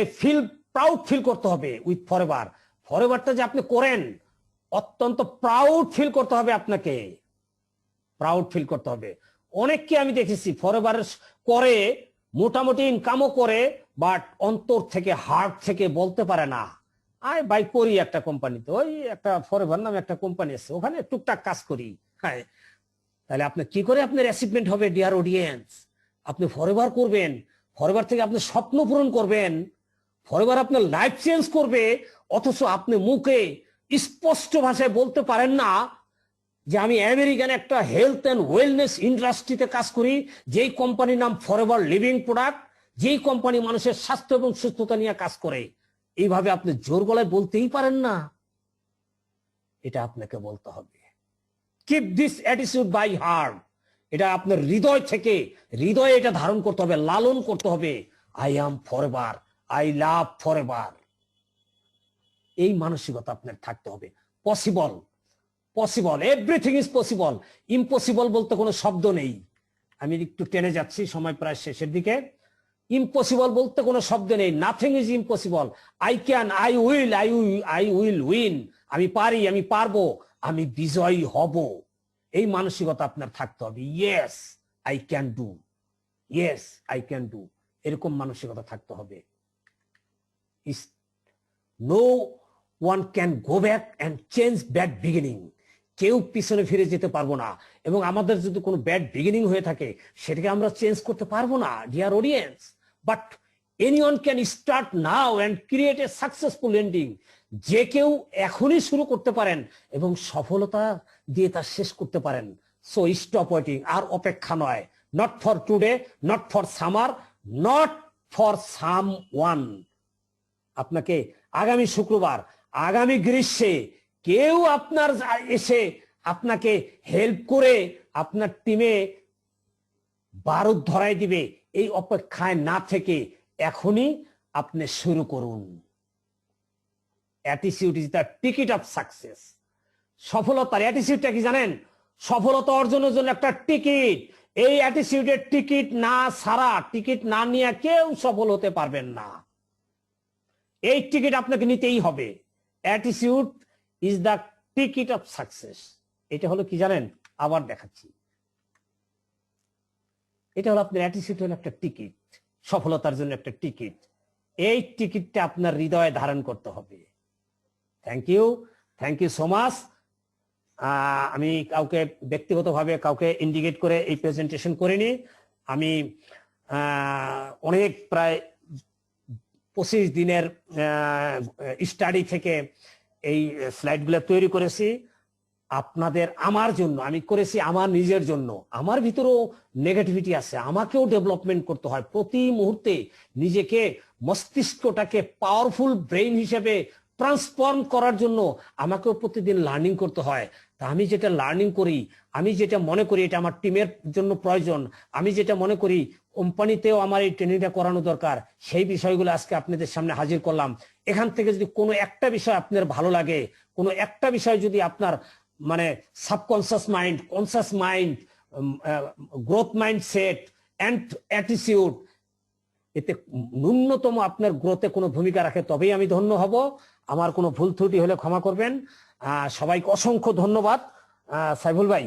প্রাউড ফিল করতে হবে উইথ ফরএভার। ফরএভারটা যে আপনি করেন, অত্যন্ত প্রাউড ফিল করতে হবে আপনাকে, প্রাউড ফিল করতে হবে। অনেককে আমি দেখেছি ফরএভার করে মোটামুটি ইনকামও করে, বাট অন্তর থেকে হার্ট থেকে বলতে পারে না আয় ভাই করি একটা কোম্পানিতে, ওই একটা ফরএভার নামে একটা কোম্পানি আছে, ওখানে টুকটাক কাজ করি। হ্যাঁ, তাহলে আপনি কি করে আপনার অ্যাচিভমেন্ট হবে ডিয়ার অডিয়েন্স? আপনি ফরএভার করবেন, ফরএভার থেকে আপনি স্বপ্ন পূরণ করবেন, ফরএভার আপনার লাইফ চেঞ্জ করবে, অথচ আপনি মুখে স্পষ্ট ভাষায় বলতে পারেন না যে আমি আমেরিকান একটা হেলথ এন্ড ওয়েলনেস ইন্ডাস্ট্রিতে কাজ করি, যেই কোম্পানির নাম ফরএভার লিভিং প্রোডাক্ট, যেই কোম্পানি মানুষের স্বাস্থ্য এবং সুস্থতা নিয়ে কাজ করে। এইভাবে আপনি জোর গলায় বলতেই পারেন না, এটা আপনাকে বলতে হবে। Keep this attitude by heart, এটা আপনার হৃদয় থেকে, হৃদয়ে এটা ধারণ করতে হবে, লালন করতে হবে। I am forever, I love forever, এই মানসিকতা আপনার থাকতে হবে। Possible, possible, everything is possible. Impossible বলতে কোনো শব্দ নেই। আমি একটু টেনে যাচ্ছি, সময় প্রায় শেষের দিকে। ইম্পসিবল বলতে কোনো শব্দ নেই, nothing is impossible. I can, I will, I will win, আমি পারি, আমি পারবো, আমি বিজয়ী হব, এই মানসিকতা আপনার থাকতে হবে। Yes I can do, yes I can do, এরকম মানসিকতা থাকতে হবে। No one can go back and change bad beginning, কেউ পিছনে ফিরে যেতে পারবো না, এবং আমাদের যদি কোনো ব্যাড বিগিনিং হয়ে থাকে সেটাকে আমরা চেঞ্জ করতে পারবো না dear audience. But anyone can start now and create a successful ending, যে কেউ এখনই শুরু করতে পারেন এবং সফলতা দিয়ে তা শেষ করতে পারেন। সো স্টপ ওয়েটিং, আর অপেক্ষা নয়। Not for today, not for summer, not for some one. আপনাকে আগামী শুক্রবার, আগামী গ্রীষ্মে কেউ আপনার এসে আপনাকে হেল্প করে আপনার টিমে বারুদ ধরাই দিবে, এই অপেক্ষায় না থেকে এখনই আপনি শুরু করুন। Attitude is the ticket of success. সফলতার অ্যাটিটিউডটা কি জানেন? সফলতা অর্জনের জন্য একটা টিকিট। এই অ্যাটিটিউডের টিকিট না ছাড়া, টিকিট না নিয়ে কেউ সফল হতে পারবেন না। এই টিকিট আপনাকে নিতেই হবে। Attitude is the ticket of success. এটা হলো কি জানেন? আবার দেখাচ্ছি। এটা হলো আপনার অ্যাটিটিউড, হলো একটা টিকিট, সফলতার জন্য একটা টিকিট। এই টিকিটটা আপনার হৃদয়ে ধারণ করতে হবে। Thank you, thank you so much. আমি কাউকে ব্যক্তিগতভাবে কাউকে ইন্ডিকেট করে এই প্রেজেন্টেশন করিনি। আমি অনেক প্রায় 25 দিনের স্টাডি থেকে এই স্লাইডগুলো তৈরি করেছি আপনাদের, আমার জন্য। আমি করেছি আমার নিজের জন্য। আমার ভিতরেও নেগেটিভিটি আছে, আমাকেও ডেভেলপমেন্ট করতে হয় প্রতি মুহূর্তে। নিজেকে, মস্তিষ্কটাকে পাওয়ারফুল ব্রেইন হিসেবে ট্রান্সফর্ম করার জন্য আমাকেও প্রতিদিন লার্নিং করতে হয়। তা আমি যেটা লার্নিং করি, আমি যেটা মনে করি এটা আমার টিমের জন্য প্রয়োজন, আমি যেটা মনে করি কোম্পানিতেও আমার এই ট্রেনিংটা করানো দরকার, সেই বিষয়গুলো আজকে আপনাদের সামনে হাজির করলাম। এখান থেকে যদি কোনো একটা বিষয় আপনার ভালো লাগে, কোনো একটা বিষয় যদি আপনার মানে subconscious mind, conscious mind, growth mindset and attitude, এতে ন্যূনতম আপনার গ্রোথে কোনো ভূমিকা রাখে, তবেই আমি ধন্য হব। আমার কোনো ভুল ত্রুটি হলে ক্ষমা করবেন। সবাইকে অসংখ্য ধন্যবাদ। সাইফুল ভাই।